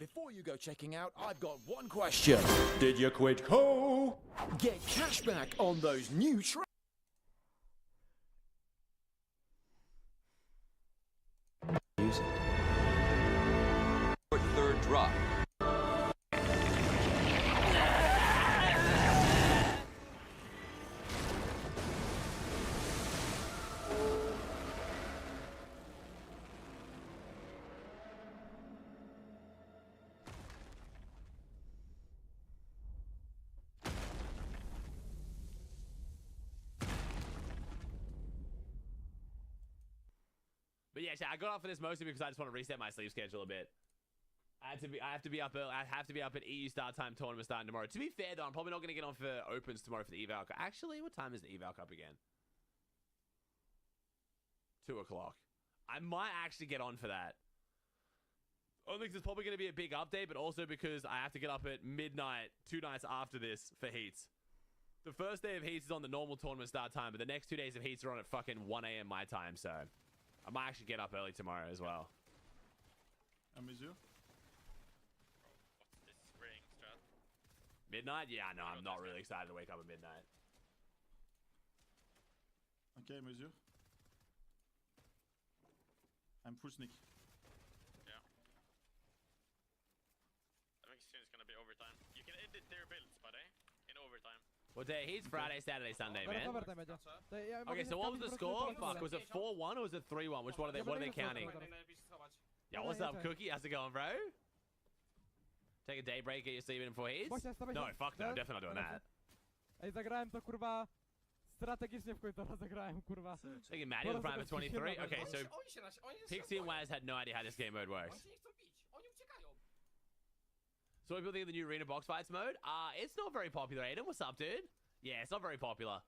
Before you go checking out, I've got one question. Did you quit Co? Get cash back on those new Third drop. But yeah, I got up for this mostly because I just want to reset my sleep schedule a bit. I have to be up at EU start time tournament starting tomorrow. To be fair though, I'm probably not going to get on for opens tomorrow for the eval cup. Actually, what time is the eval cup again? 2 o'clock. I might actually get on for that. Only because it's probably going to be a big update, but also because I have to get up at midnight 2 nights after this for heats. The first day of heats is on the normal tournament start time, but the next 2 days of heats are on at fucking 1 a.m. my time, so I might actually get up early tomorrow as well. Monsieur? This spring, Strat. Midnight? Yeah, no, I'm not really excited to wake up at midnight. Okay, monsieur. I'm full sneak. Yeah. I think soon it's gonna be overtime. You can edit their builds, buddy, in overtime. What day? He's Friday, Saturday, Sunday, man. Okay, Okay, so what was the score? Fuck, was it 4-1 or was it 3-1? Which one are they? What are they counting? Yeah, what's up, Cookie? How's it going, bro? Take a day break, get your sleep in before he's? No, fuck no, I'm definitely not doing that. Ej, zagrałem to kurwa strategicznie w końcu rozegrałem kurwa. Thinking Maddie was Prime at 23. Okay, so Pixie and Waz had no idea how this game mode works. So what people think of the new Arena Box Fights mode? It's not very popular, Aiden. What's up, dude? Yeah, it's not very popular.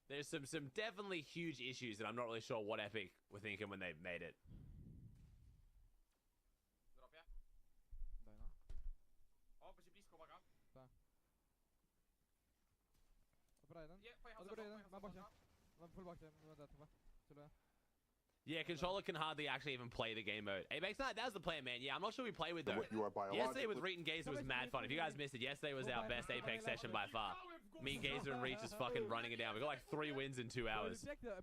There's some definitely huge issues that I'm not really sure what Epic were thinking when they made it. Dobra, jeden. Od góry jeden, mam bosie. Mam full bosie, mam dead chyba. Tyle. Yeah, controller can hardly actually even play the game mode. Apex Knight, that was the plan, man. Yeah, I'm not sure we play with though. Yesterday with Reet and Gazer was mad fun. If you guys missed it, yesterday was our best Apex session by far. Me, Gazer, and Reet just fucking running it down. We got like 3 wins in 2 hours. It's gonna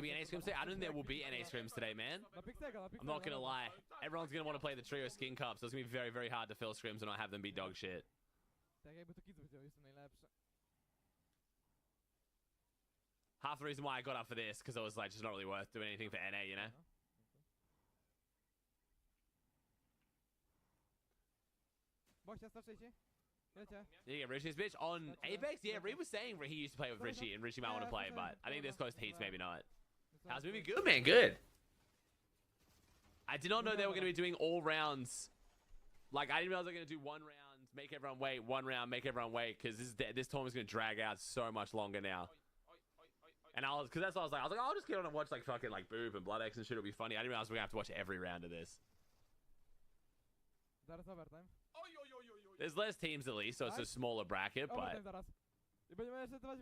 be NA scrims today. I don't think there will be NA scrims today, man. I'm not gonna lie. Everyone's gonna want to play the trio skin cup, so it's gonna be very, very hard to fill scrims and not have them be dog shit. Tak jakby to kids widział, jest to najlepsze. Half the reason why I got up for this, because I was like, just not really worth doing anything for NA, you know? Bosia 160. Lecie. Yeah, Richie's bitch. On Apex, yeah, Reed was saying he used to play with Richie, and Richie might want to play, but I think this close to heats, maybe not. How's the movie? Good, man, good. I did not know they were going to be doing all rounds. Like, I didn't realize they were going to do 1 round, make everyone wait, 1 round, make everyone wait, because this tournament's going to drag out so much longer now. And because that's what I was like, I'll just get on and watch like fucking like Boob and Blood X and shit. It'll be funny. I didn't realize we're gonna have to watch every round of this. There's less teams at least, so it's a smaller bracket. But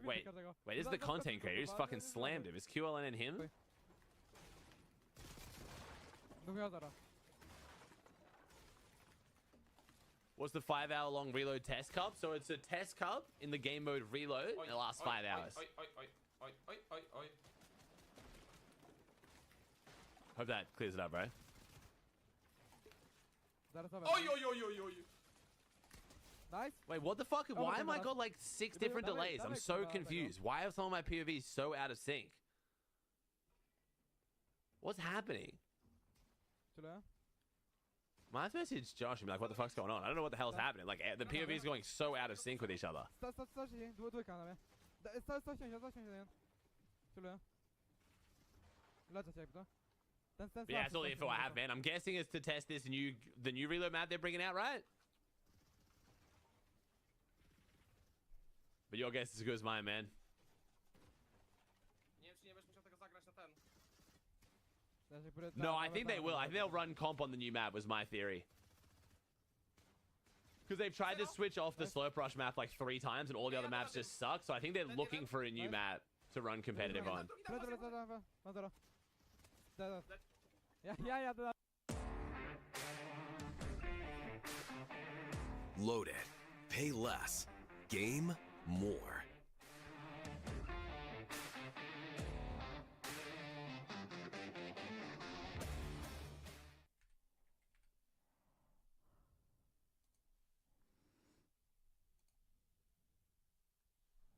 wait, this is the content creator. He just fucking slammed him. Is QLN and him? What's the 5-hour-long reload test cup? So it's a test cup in the game mode reload. And it lasts 5 hours. Hope that clears it up, bro. Nice. Wait, what the fuck? Why am I got like 6 different delays? I'm so confused. Why are some of my POVs so out of sync? What's happening? I have to message Josh and be like, what the fuck's going on? I don't know what the hell's happening. Like, the POVs going so out of sync with each other. Yeah, that's all the info I have, man. I'm guessing it's to test the new reload map they're bringing out, right? But your guess is as good as mine, man. No, I think they will. I think they'll run comp on the new map, was my theory. Because they've tried to switch off the Slurp Rush map like 3 times and all the other maps just suck. So I think they're looking for a new map to run competitive on. Yeah. Load it. Pay less. Game more.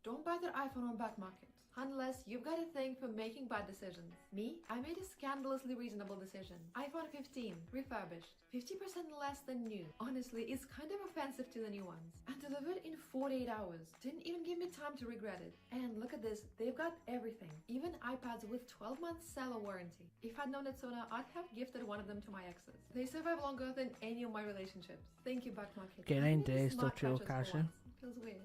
Don't buy their iPhone on back market, unless you've got a thing for making bad decisions. Me, I made a scandalously reasonable decision. iPhone 15, refurbished, 50% less than new. Honestly, it's kind of offensive to the new ones. And delivered in 48 hours. Didn't even give me time to regret it. And look at this, they've got everything. Even iPads with 12 months seller warranty. If I'd known it sooner, I'd have gifted one of them to my exes. They survive longer than any of my relationships. Thank you, back market. Get I 9 need a days smart till purchase for cash in. once. Feels weird.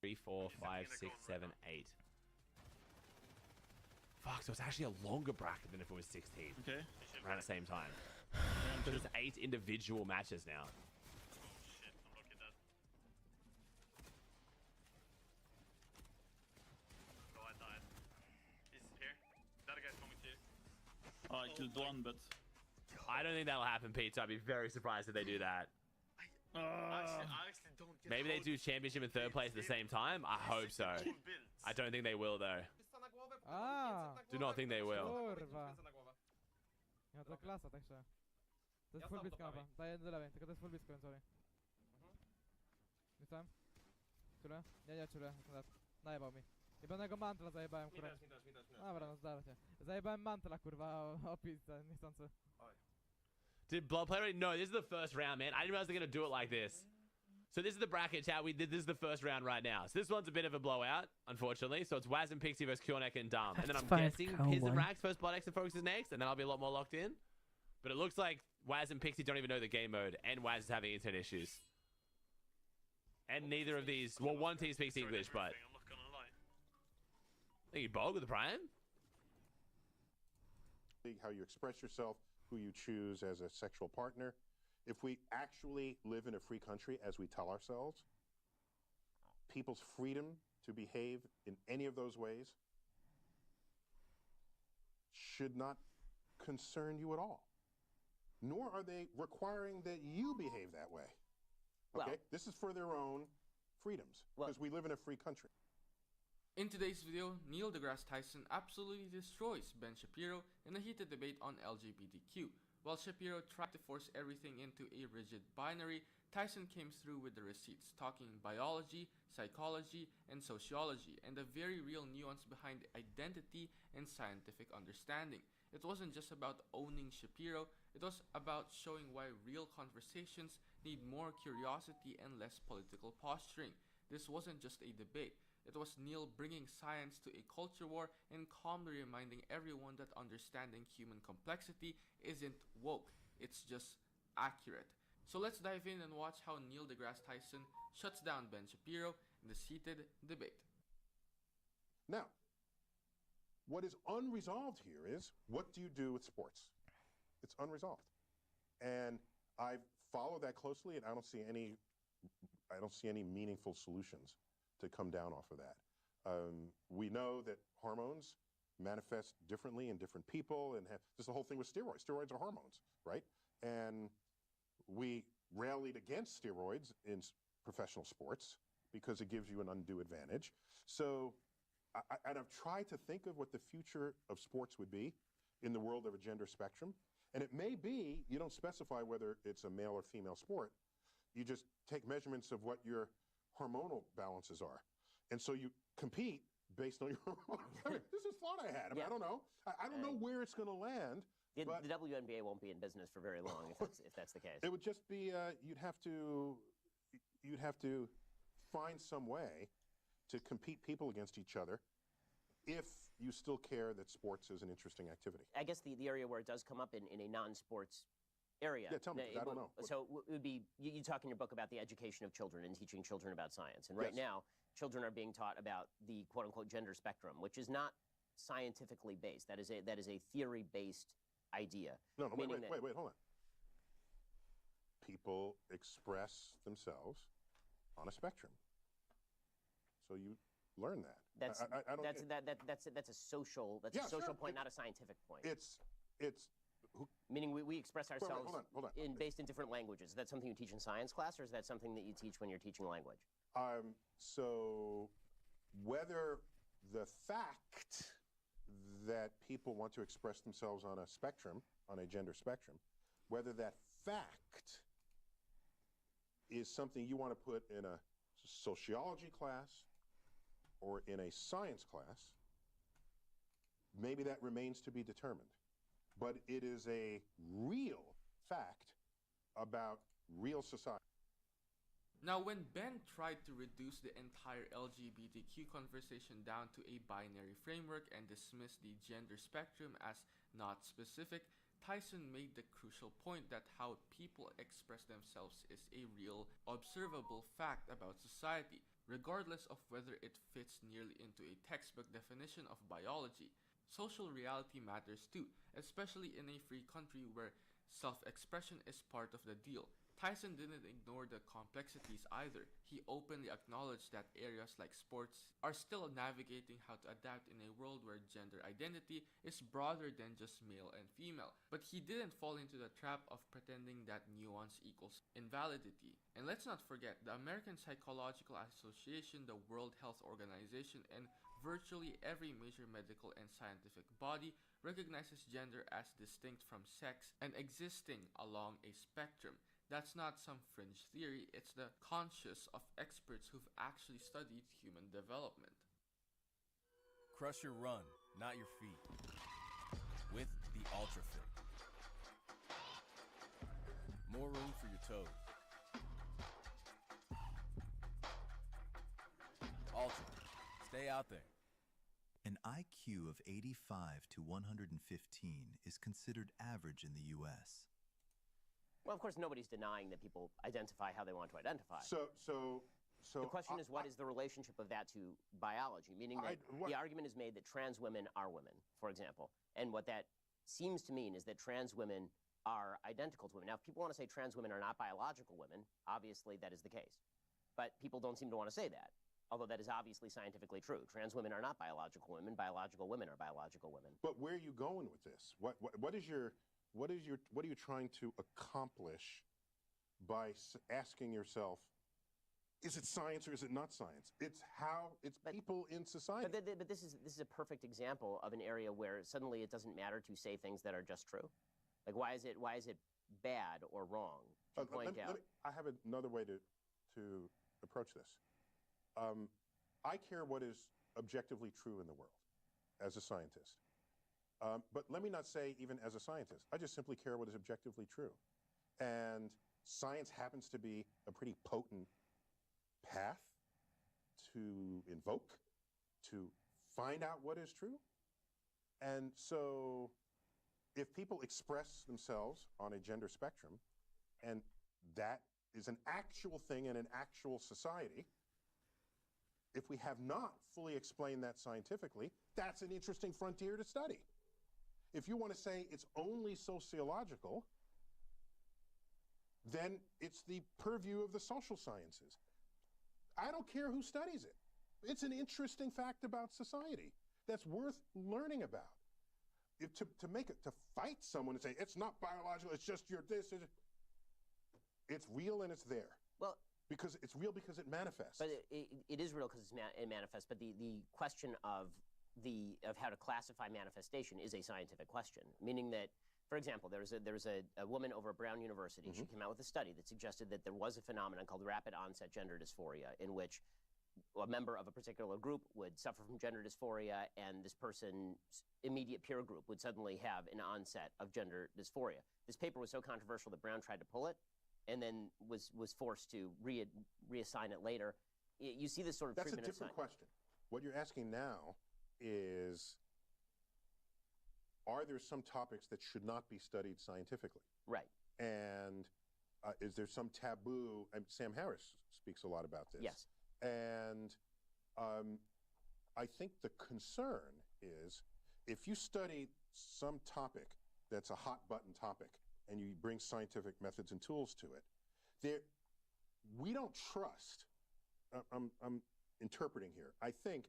Three, 4, 5, 6, 7, 8. Fuck, so it's actually a longer bracket than if it was 16. Okay. Around the same time. Because it's 8 individual matches now. Shit, I'm lucky that. Oh, I died. He's here. That guy's coming to you. Oh, I killed one, but... I don't think that'll happen, Pete, so I'd be very surprised if they do that. I actually don't get Maybe they do championship and third place at the same time? I hope so. I don't think they will, though. Do not think they will. Kurwa. Ja to klasa, także. To jest full blisko mapa. Daję do lewej, tylko to jest full blisko, więc sorry. Jestem? Czule? Nie, czule, jestem dead. Najebał mi. Jebanego mantla zajebałem, kurwa. Dobra, no zdarza się. Zajebałem mantla, kurwa, o pizdę, niechcący. Did Blood play already? No, this is the first round, man. I didn't realize they're going to do it like this. So this is the bracket, chat. This is the first round right now. So this one's a bit of a blowout, unfortunately. So it's Waz and Pixie versus Kyornek and Dum. And then I'm guessing Piz and Rax versus Blood X and Focus is next. And then I'll be a lot more locked in. But it looks like Waz and Pixie don't even know the game mode. And Waz is having internet issues. And neither of these... Well, one team speaks English, but... I'm not gonna lie. Thank you, Bog, with the Prime. How you express yourself, who you choose as a sexual partner. If we actually live in a free country, as we tell ourselves, people's freedom to behave in any of those ways should not concern you at all. Nor are they requiring that you behave that way. Okay? This is for their own freedoms, because we live in a free country. In today's video, Neil deGrasse Tyson absolutely destroys Ben Shapiro in a heated debate on LGBTQ. While Shapiro tried to force everything into a rigid binary, Tyson came through with the receipts, talking biology, psychology, and sociology, and the very real nuance behind identity and scientific understanding. It wasn't just about owning Shapiro, it was about showing why real conversations need more curiosity and less political posturing. This wasn't just a debate. It was Neil bringing science to a culture war and calmly reminding everyone that understanding human complexity isn't woke, it's just accurate. So let's dive in and watch how Neil deGrasse Tyson shuts down Ben Shapiro in this heated debate. Now, what is unresolved here is, what do you do with sports? It's unresolved. And I follow that closely, and I don't see any meaningful solutions to come down off of that. We know that hormones manifest differently in different people, and have just the whole thing with steroids. Steroids are hormones, right? And we rallied against steroids in professional sports because it gives you an undue advantage. So, and I've tried to think of what the future of sports would be in the world of a gender spectrum. And it may be, you don't specify whether it's a male or female sport. You just take measurements of what your hormonal balances are. And so you compete based on your hormones. This is thought I had. I mean, I don't know. I don't know where it's going to land. The WNBA won't be in business for very long if that's the case. It would just be you'd have to find some way to compete people against each other if you still care that sports is an interesting activity. I guess the area where it does come up in a non-sports area. Yeah, tell me, 'cause I don't know. So it would be, you talk in your book about the education of children and teaching children about science. And right now, children are being taught about the quote-unquote gender spectrum, which is not scientifically based. That is a theory-based idea. No, wait, hold on. People express themselves on a spectrum. So you learn that. That's I don't. that's a social Yeah, a social sure. point, not a scientific point. It's meaning we express ourselves hold on. based in different languages. Is that something you teach in science class, or is that something that you teach when you're teaching language? So whether the fact that people want to express themselves on a spectrum, on a gender spectrum, whether that fact is something you want to put in a sociology class or in a science class, maybe that remains to be determined. But it is a real fact about real society. Now, when Ben tried to reduce the entire LGBTQ conversation down to a binary framework and dismiss the gender spectrum as not specific, Tyson made the crucial point that how people express themselves is a real, observable fact about society, regardless of whether it fits nearly into a textbook definition of biology. Social reality matters too, especially in a free country where self-expression is part of the deal. Tyson didn't ignore the complexities either. He openly acknowledged that areas like sports are still navigating how to adapt in a world where gender identity is broader than just male and female. But he didn't fall into the trap of pretending that nuance equals invalidity. And let's not forget, the American Psychological Association, the World Health Organization, and virtually every major medical and scientific body recognizes gender as distinct from sex and existing along a spectrum. That's not some fringe theory, it's the conscience of experts who've actually studied human development. Crush your run, not your feet. With the Ultra Fit. More room for your toes. Ultra. Stay out there. An IQ of 85 to 115 is considered average in the U.S. Well, of course, nobody's denying that people identify how they want to identify. So the question is, what is the relationship of that to biology? Meaning that the argument is made that trans women are women, for example. And what that seems to mean is that trans women are identical to women. Now, if people want to say trans women are not biological women, obviously that is the case. But people don't seem to want to say that, although that is obviously scientifically true. Trans women are not biological women. Biological women are biological women. But where are you going with this? What are you trying to accomplish by asking yourself, is it science or is it not science? It's people in society. But this is a perfect example of an area where suddenly it doesn't matter to say things that are just true. Like, why is it bad or wrong to point out? I have another way to approach this. I care what is objectively true in the world as a scientist. But let me not say even as a scientist. I just simply care what is objectively true. And science happens to be a pretty potent path to invoke, to find out what is true. And so if people express themselves on a gender spectrum, and that is an actual thing in an actual society, if we have not fully explained that scientifically, that's an interesting frontier to study. If you want to say it's only sociological, then it's the purview of the social sciences. I don't care who studies it. It's an interesting fact about society that's worth learning about. To fight someone and say, it's not biological, it's just your this, it's real and it's there. Well, because it's real because it manifests. But it is real because it manifests. But the question of how to classify manifestation is a scientific question. Meaning that, for example, there was a woman over at Brown University. Mm-hmm. She came out with a study that suggested that there was a phenomenon called rapid onset gender dysphoria, in which a member of a particular group would suffer from gender dysphoria, and this person's immediate peer group would suddenly have an onset of gender dysphoria. This paper was so controversial that Brown tried to pull it, and then was forced to reassign it later. You see this sort of treatment. That's a different question. What you're asking now is, are there some topics that should not be studied scientifically? Right. And is there some taboo? And Sam Harris speaks a lot about this. Yes. And I think the concern is, if you study some topic that's a hot button topic and you bring scientific methods and tools to it, we don't trust. I'm interpreting here. I think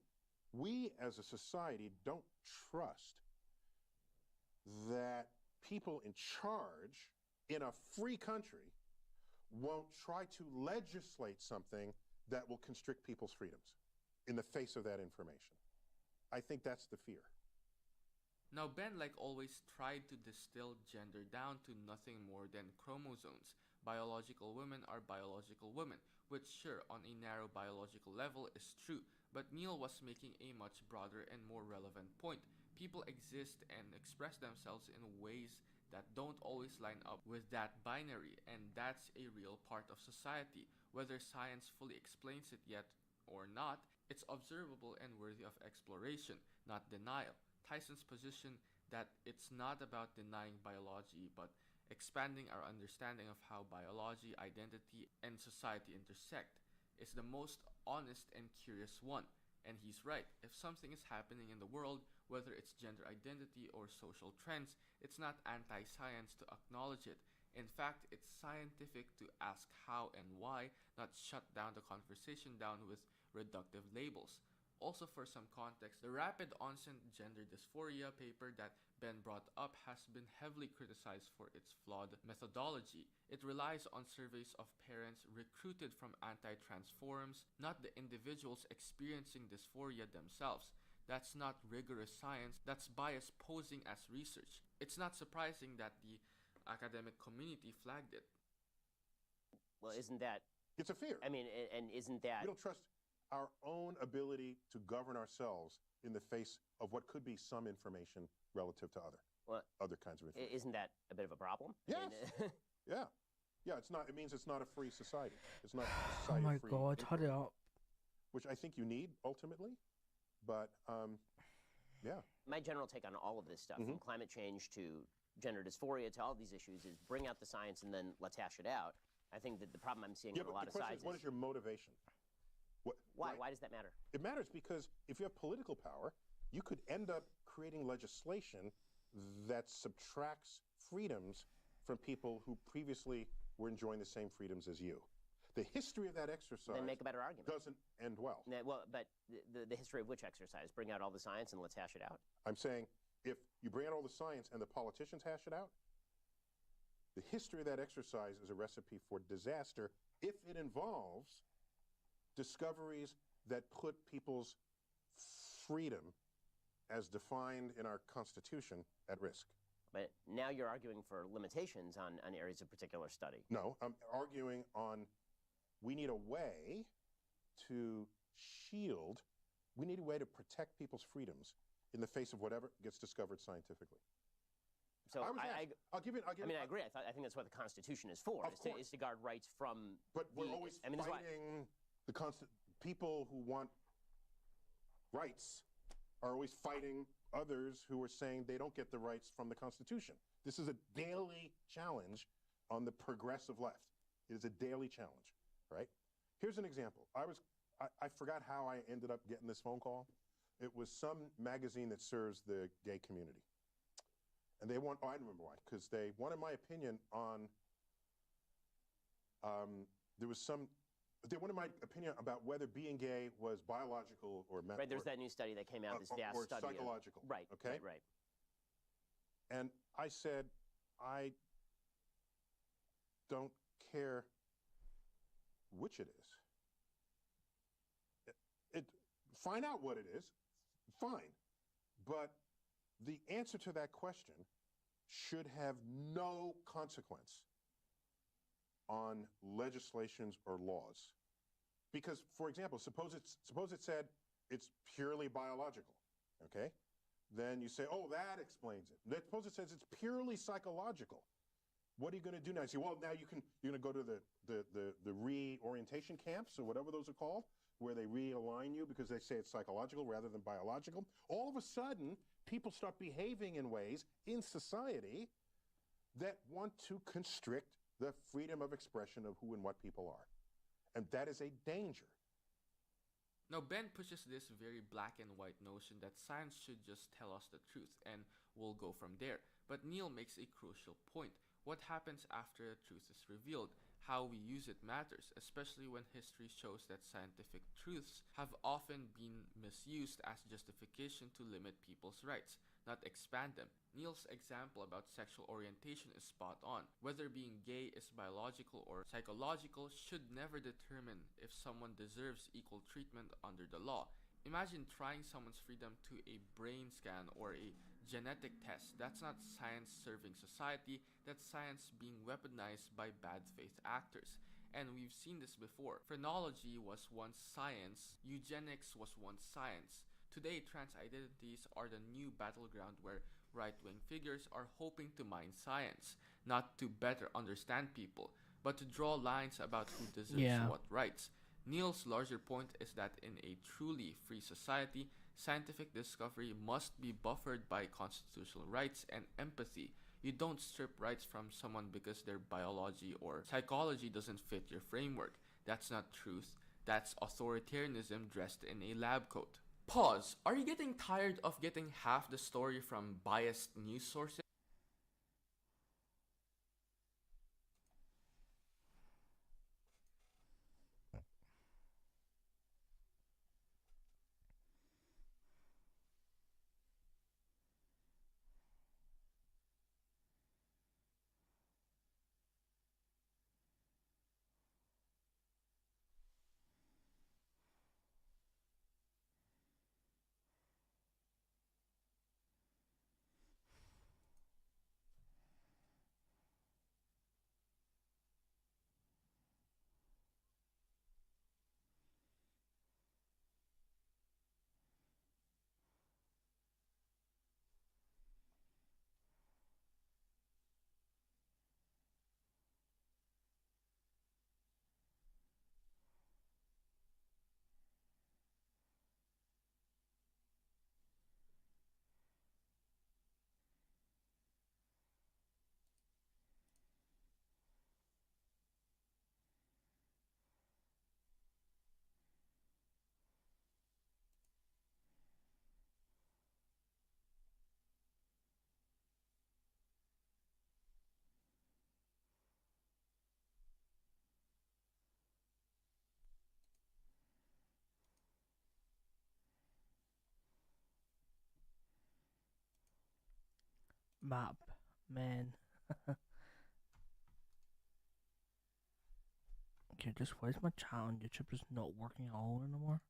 we as a society don't trust that people in charge in a free country won't try to legislate something that will constrict people's freedoms in the face of that information. I think that's the fear. Now, Ben, like always, tried to distill gender down to nothing more than chromosomes. Biological women are biological women, which sure, on a narrow biological level is true, but Neil was making a much broader and more relevant point. People exist and express themselves in ways that don't always line up with that binary, and that's a real part of society. Whether science fully explains it yet or not, it's observable and worthy of exploration, not denial. Tyson's position that it's not about denying biology, but expanding our understanding of how biology, identity, and society intersect is the most honest and curious one. And he's right. If something is happening in the world, whether it's gender identity or social trends, it's not anti-science to acknowledge it. In fact, it's scientific to ask how and why, not shut down the conversation down with reductive labels. Also, for some context, the rapid onset gender dysphoria paper that Ben brought up has been heavily criticized for its flawed methodology. It relies on surveys of parents recruited from anti-trans forums, not the individuals experiencing dysphoria themselves. That's not rigorous science, that's bias posing as research. It's not surprising that the academic community flagged it. Well, isn't that... It's a fear. I mean, and isn't that... We don't trust our own ability to govern ourselves in the face of what could be some information relative to other kinds of information. Isn't that a bit of a problem? Yes. Yeah. Yeah, it's not. It means it's not a free society. It's not a Oh society my of free god, inquiry, hurry up. which I think you need ultimately. But yeah. My general take on all of this stuff, from climate change to gender dysphoria to all of these issues, is bring out the science and then let's hash it out. I think that the problem I'm seeing on a lot of sides what is your motivation? Why? Why does that matter? It matters because if you have political power, you could end up creating legislation that subtracts freedoms from people who previously were enjoying the same freedoms as you. The history of that exercise Then make a better argument. doesn't end well. Well, but the history of which exercise? Bring out all the science and let's hash it out? I'm saying if you bring out all the science and the politicians hash it out, the history of that exercise is a recipe for disaster if it involves discoveries that put people's freedom as defined in our Constitution at risk. But now you're arguing for limitations on areas of particular study. No, I'm arguing on we need a way to shield, we need a way to protect people's freedoms in the face of whatever gets discovered scientifically. So I'll give you. I mean, I agree. I think that's what the Constitution is for, is to guard rights from. But we're always fighting the people who want rights are always fighting others who are saying they don't get the rights from the Constitution. This is a daily challenge on the progressive left. It is a daily challenge, right? Here's an example. I forgot how I ended up getting this phone call. It was some magazine that serves the gay community. And they want, I remember why, because they wanted my opinion on, they wanted my opinion about whether being gay was biological or mental. Right, there's that new study that came out, this vast or study. Psychological. Right, okay? right. And I said, I don't care which it is. Find out what it is, fine. But the answer to that question should have no consequence on legislations or laws. Because, for example, suppose it said it's purely biological, okay? Then you say, oh, that explains it. Suppose it says it's purely psychological. What are you going to do now? You say, well, now you're going to go to the reorientation camps or whatever those are called, where they realign you because they say it's psychological rather than biological. All of a sudden, people start behaving in ways in society that want to constrict the freedom of expression of who and what people are. And that is a danger. Now, Ben pushes this very black and white notion that science should just tell us the truth and we'll go from there. But Neil makes a crucial point. What happens after the truth is revealed? how we use it matters, especially when history shows that scientific truths have often been misused as justification to limit people's rights, not expand them. Neil's example about sexual orientation is spot on. Whether being gay is biological or psychological should never determine if someone deserves equal treatment under the law. Imagine trying someone's freedom to a brain scan or a genetic test. That's not science serving society, that's science being weaponized by bad faith actors. And we've seen this before. Phrenology was once science, eugenics was once science. Today, trans identities are the new battleground where right-wing figures are hoping to mine science, not to better understand people, but to draw lines about who deserves what rights. Neil's larger point is that in a truly free society, scientific discovery must be buffered by constitutional rights and empathy. You don't strip rights from someone because their biology or psychology doesn't fit your framework. That's not truth. That's authoritarianism dressed in a lab coat. Pause. Are you getting tired of getting half the story from biased news sources? Map, man. Okay, just why is my chat on YouTube just not working at all anymore?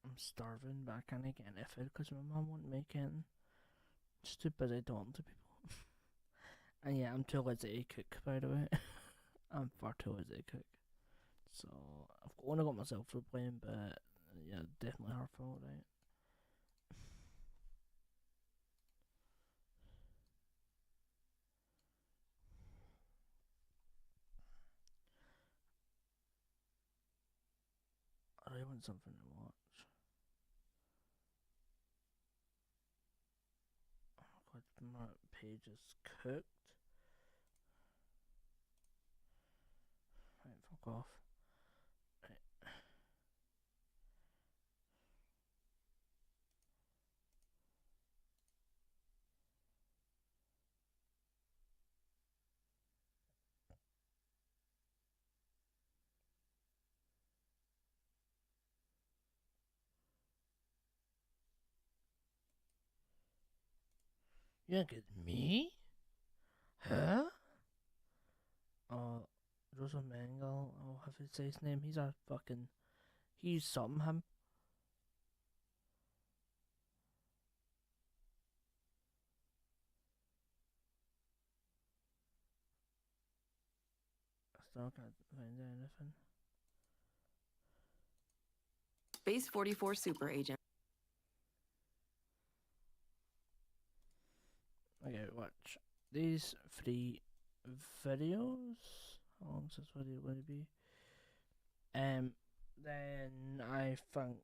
I'm starving, but I can't get any food because my mum won't make it. Just too busy talking to people. And yeah, I'm too lazy to cook, by the way. I'm far too lazy to cook. So, I've only got myself to blame, but yeah, definitely her fault, right? I really want something to watch. Oh my god, my page is cooked. Right, fuck off. Right. You ain't get me? Huh? Joseph Mengele, I'll have to say his name. He's a fucking... He's something, him. I still can't find anything. Base 44 Super Agent. Okay, watch these 3 videos. How long is this video going to be? Then I think,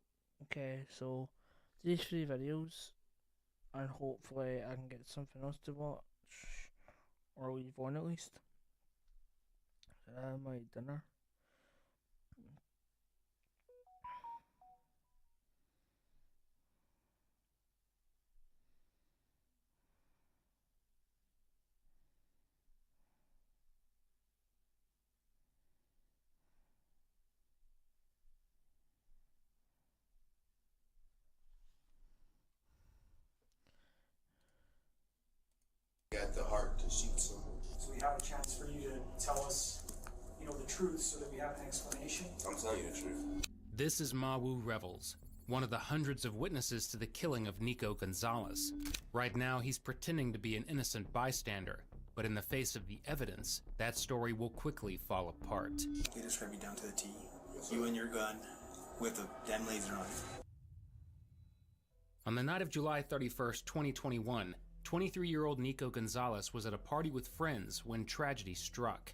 okay, so these 3 videos, and hopefully I can get something else to watch, or leave on at least. My dinner. At the heart to shoot someone. So we have a chance for you to tell us, the truth so that we have an explanation. I'm telling you the truth. This is Mawu Revels, one of the hundreds of witnesses to the killing of Nico Gonzalez. Right now, he's pretending to be an innocent bystander, but in the face of the evidence, that story will quickly fall apart. You described me down to the T. You and your gun with a damn laser on it. On the night of July 31st, 2021, 23-year-old Nico Gonzalez was at a party with friends when tragedy struck.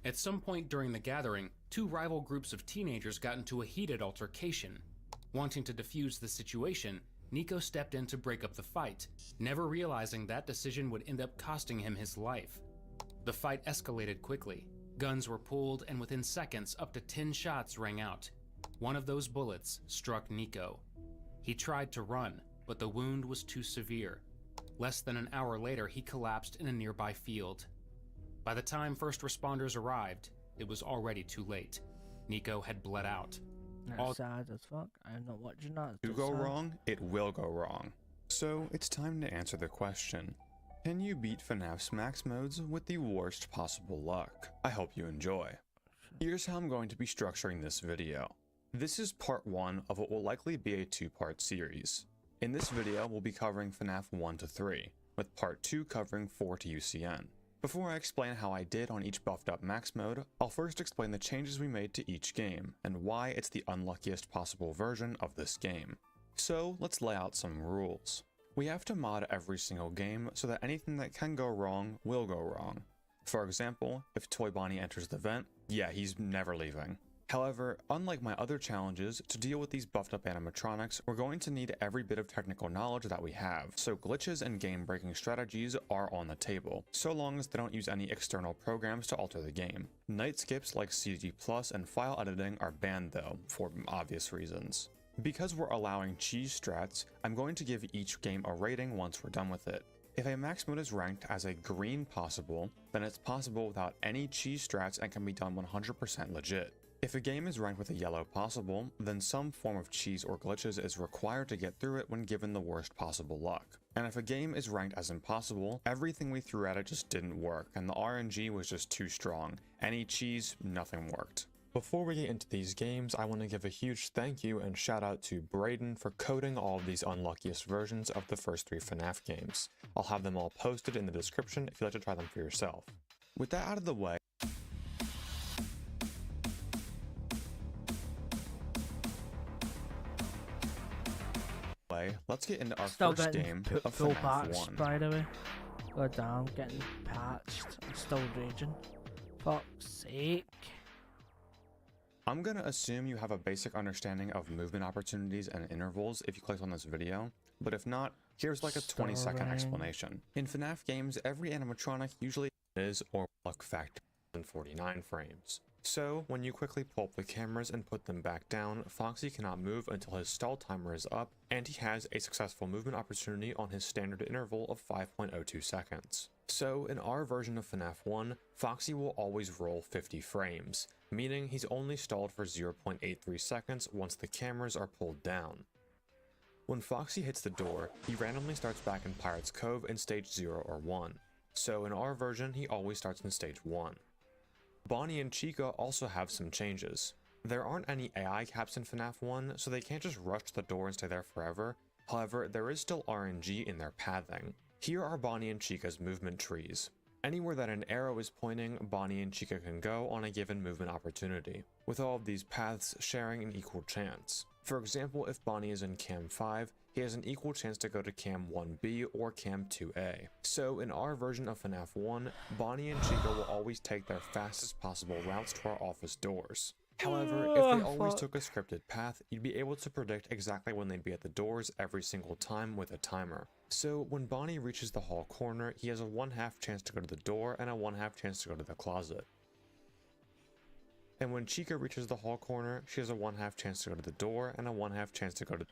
At some point during the gathering, 2 rival groups of teenagers got into a heated altercation. Wanting to defuse the situation, Nico stepped in to break up the fight, never realizing that decision would end up costing him his life. The fight escalated quickly. Guns were pulled, and within seconds, up to 10 shots rang out. One of those bullets struck Nico. He tried to run, but the wound was too severe. Less than an hour later, he collapsed in a nearby field. By the time first responders arrived, it was already too late. Nico had bled out. That's sad as fuck. I'm not watching that. To go wrong, it will go wrong. So it's time to answer the question. Can you beat FNAF's max modes with the worst possible luck? I hope you enjoy. Here's how I'm going to be structuring this video. This is part 1 of what will likely be a 2-part series. In this video, we'll be covering FNAF 1 to 3, with part 2 covering 4 to UCN. Before I explain how I did on each buffed up max mode, I'll first explain the changes we made to each game, and why it's the unluckiest possible version of this game. So let's lay out some rules. We have to mod every single game so that anything that can go wrong will go wrong. For example, if Toy Bonnie enters the vent, yeah, he's never leaving. However, unlike my other challenges, to deal with these buffed up animatronics, we're going to need every bit of technical knowledge that we have, so glitches and game-breaking strategies are on the table, so long as they don't use any external programs to alter the game. Night skips like CG Plus and file editing are banned though, for obvious reasons. Because we're allowing cheese strats, I'm going to give each game a rating once we're done with it. If a max mode is ranked as a green possible, then it's possible without any cheese strats and can be done 100% legit. If a game is ranked with a yellow possible, then some form of cheese or glitches is required to get through it when given the worst possible luck. And if a game is ranked as impossible, everything we threw at it just didn't work, and the RNG was just too strong. Any cheese, nothing worked. Before we get into these games, I want to give a huge thank you and shout out to Braden for coding all of these unluckiest versions of the first 3 FNAF games. I'll have them all posted in the description if you'd like to try them for yourself. With that out of the way, let's get into our first game of full FNAF patch, 1. by the way. God damn, getting patched. I'm still raging. Fuck's sake. I'm gonna assume you have a basic understanding of movement opportunities and intervals if you clicked on this video, but if not, here's like a 20-second explanation. In FNAF games, every animatronic usually is or luck factor in 49 frames. So, when you quickly pull up the cameras and put them back down, Foxy cannot move until his stall timer is up, and he has a successful movement opportunity on his standard interval of 5.02 seconds. So, in our version of FNAF 1, Foxy will always roll 50 frames, meaning he's only stalled for 0.83 seconds once the cameras are pulled down. When Foxy hits the door, he randomly starts back in Pirate's Cove in stage 0 or 1. So, in our version, he always starts in stage 1. Bonnie and Chica also have some changes. There aren't any AI caps in FNAF 1, so they can't just rush to the door and stay there forever. However, there is still RNG in their pathing. Here are Bonnie and Chica's movement trees. Anywhere that an arrow is pointing, Bonnie and Chica can go on a given movement opportunity, with all of these paths sharing an equal chance. For example, if Bonnie is in Cam 5, he has an equal chance to go to Cam 1B or Cam 2A. So in our version of FNAF 1, Bonnie and Chica will always take their fastest possible routes to our office doors. However, if they always took a scripted path, you'd be able to predict exactly when they'd be at the doors every single time with a timer. So when Bonnie reaches the hall corner, he has a 1/2 chance to go to the door and a 1/2 chance to go to the closet. And when Chica reaches the hall corner, she has a 1/2 chance to go to the door and a 1/2 chance to go to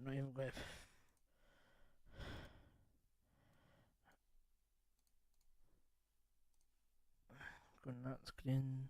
Not even with. Go on that screen.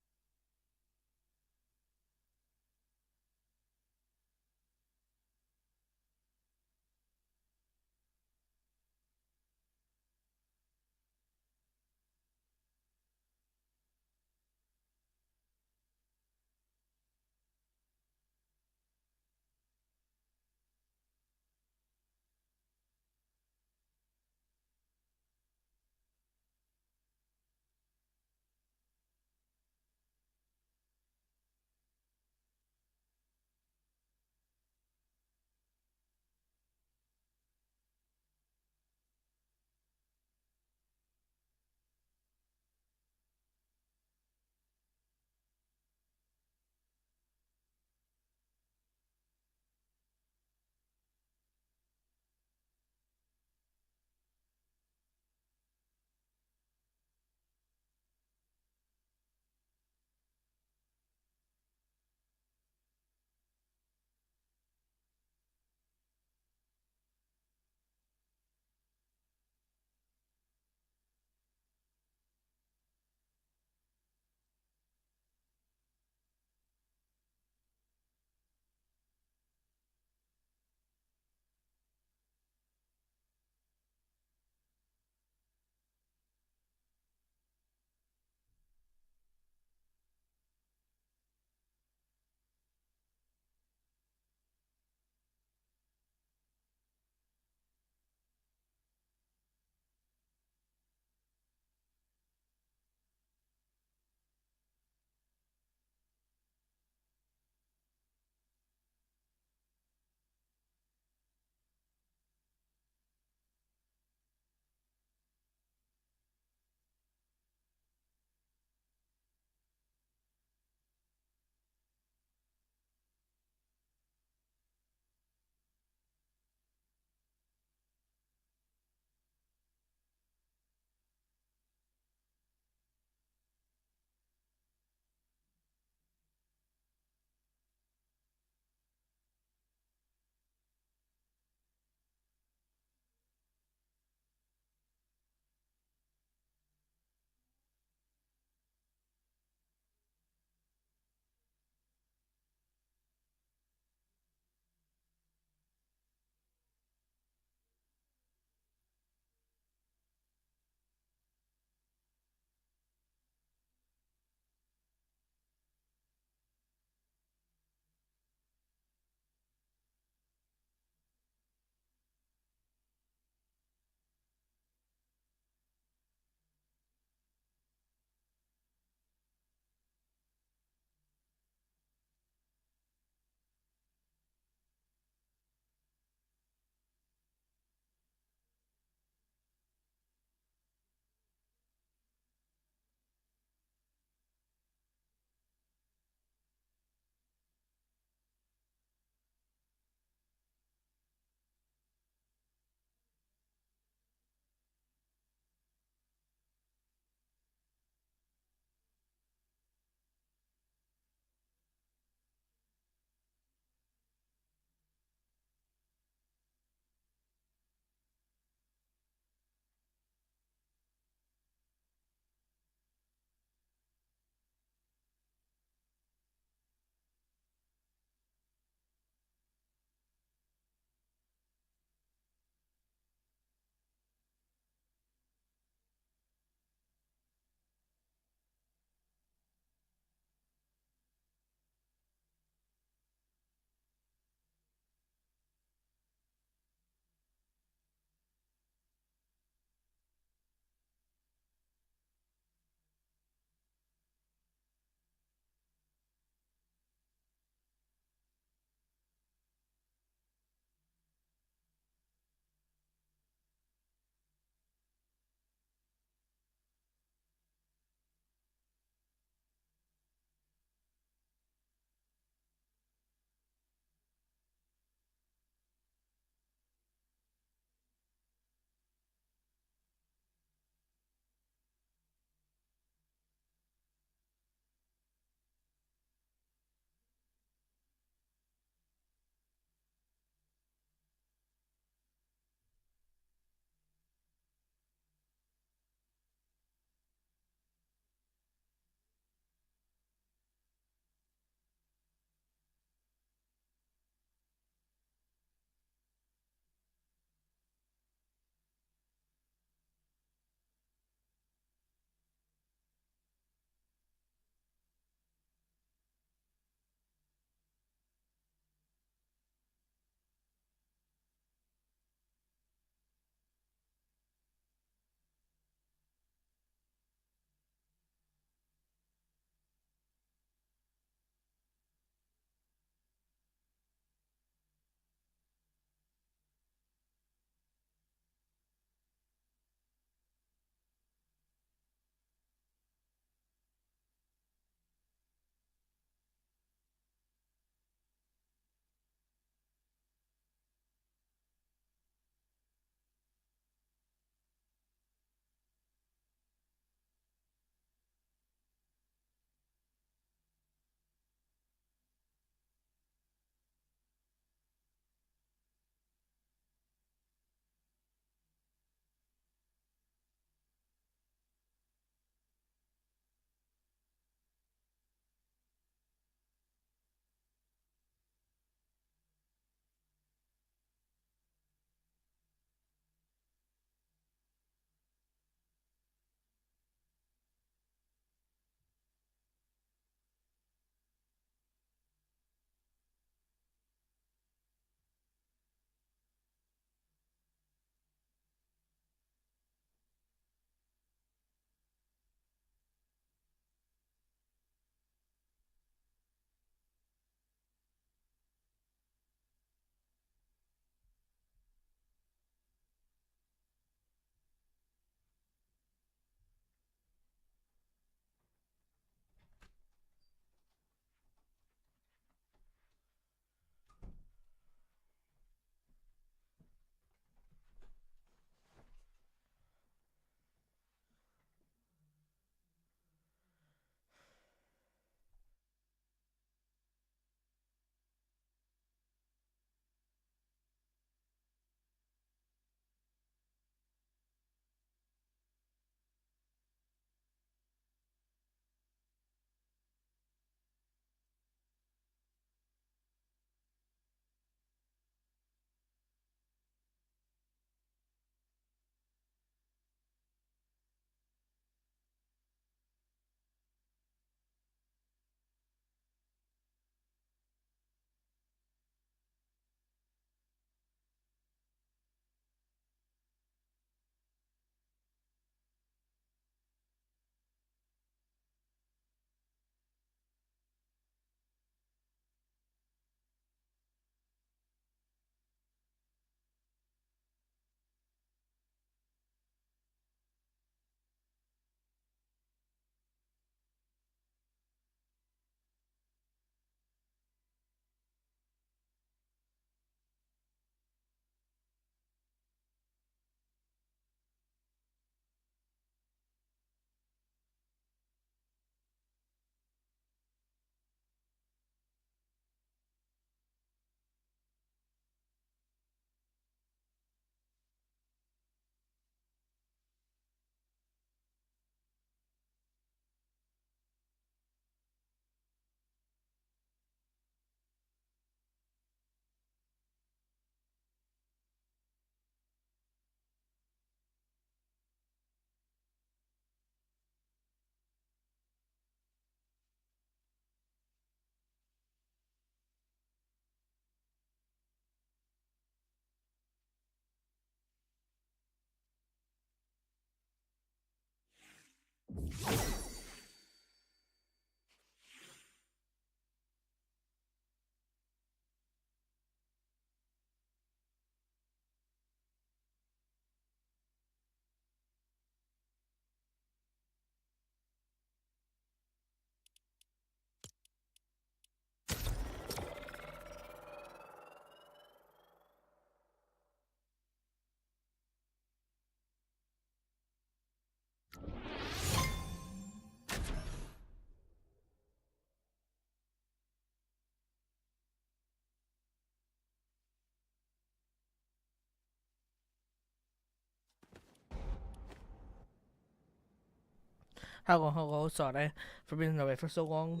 Hello, sorry for being away for so long.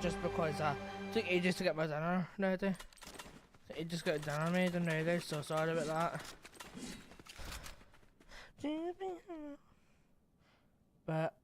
Just because it took ages to get my dinner ready. I just got dinner made and ready, so sorry about that. But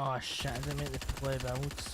Oh shit, I didn't make the play builds.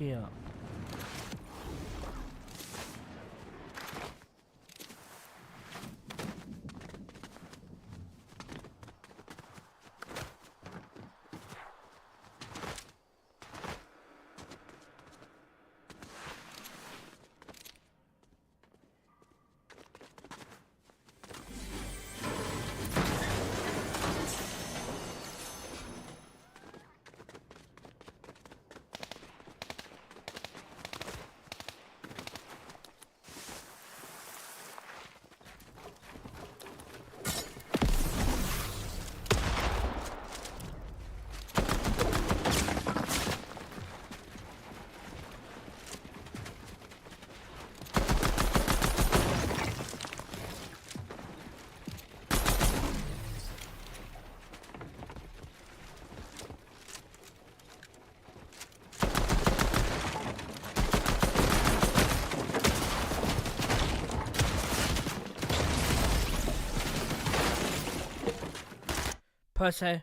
here. Pussy.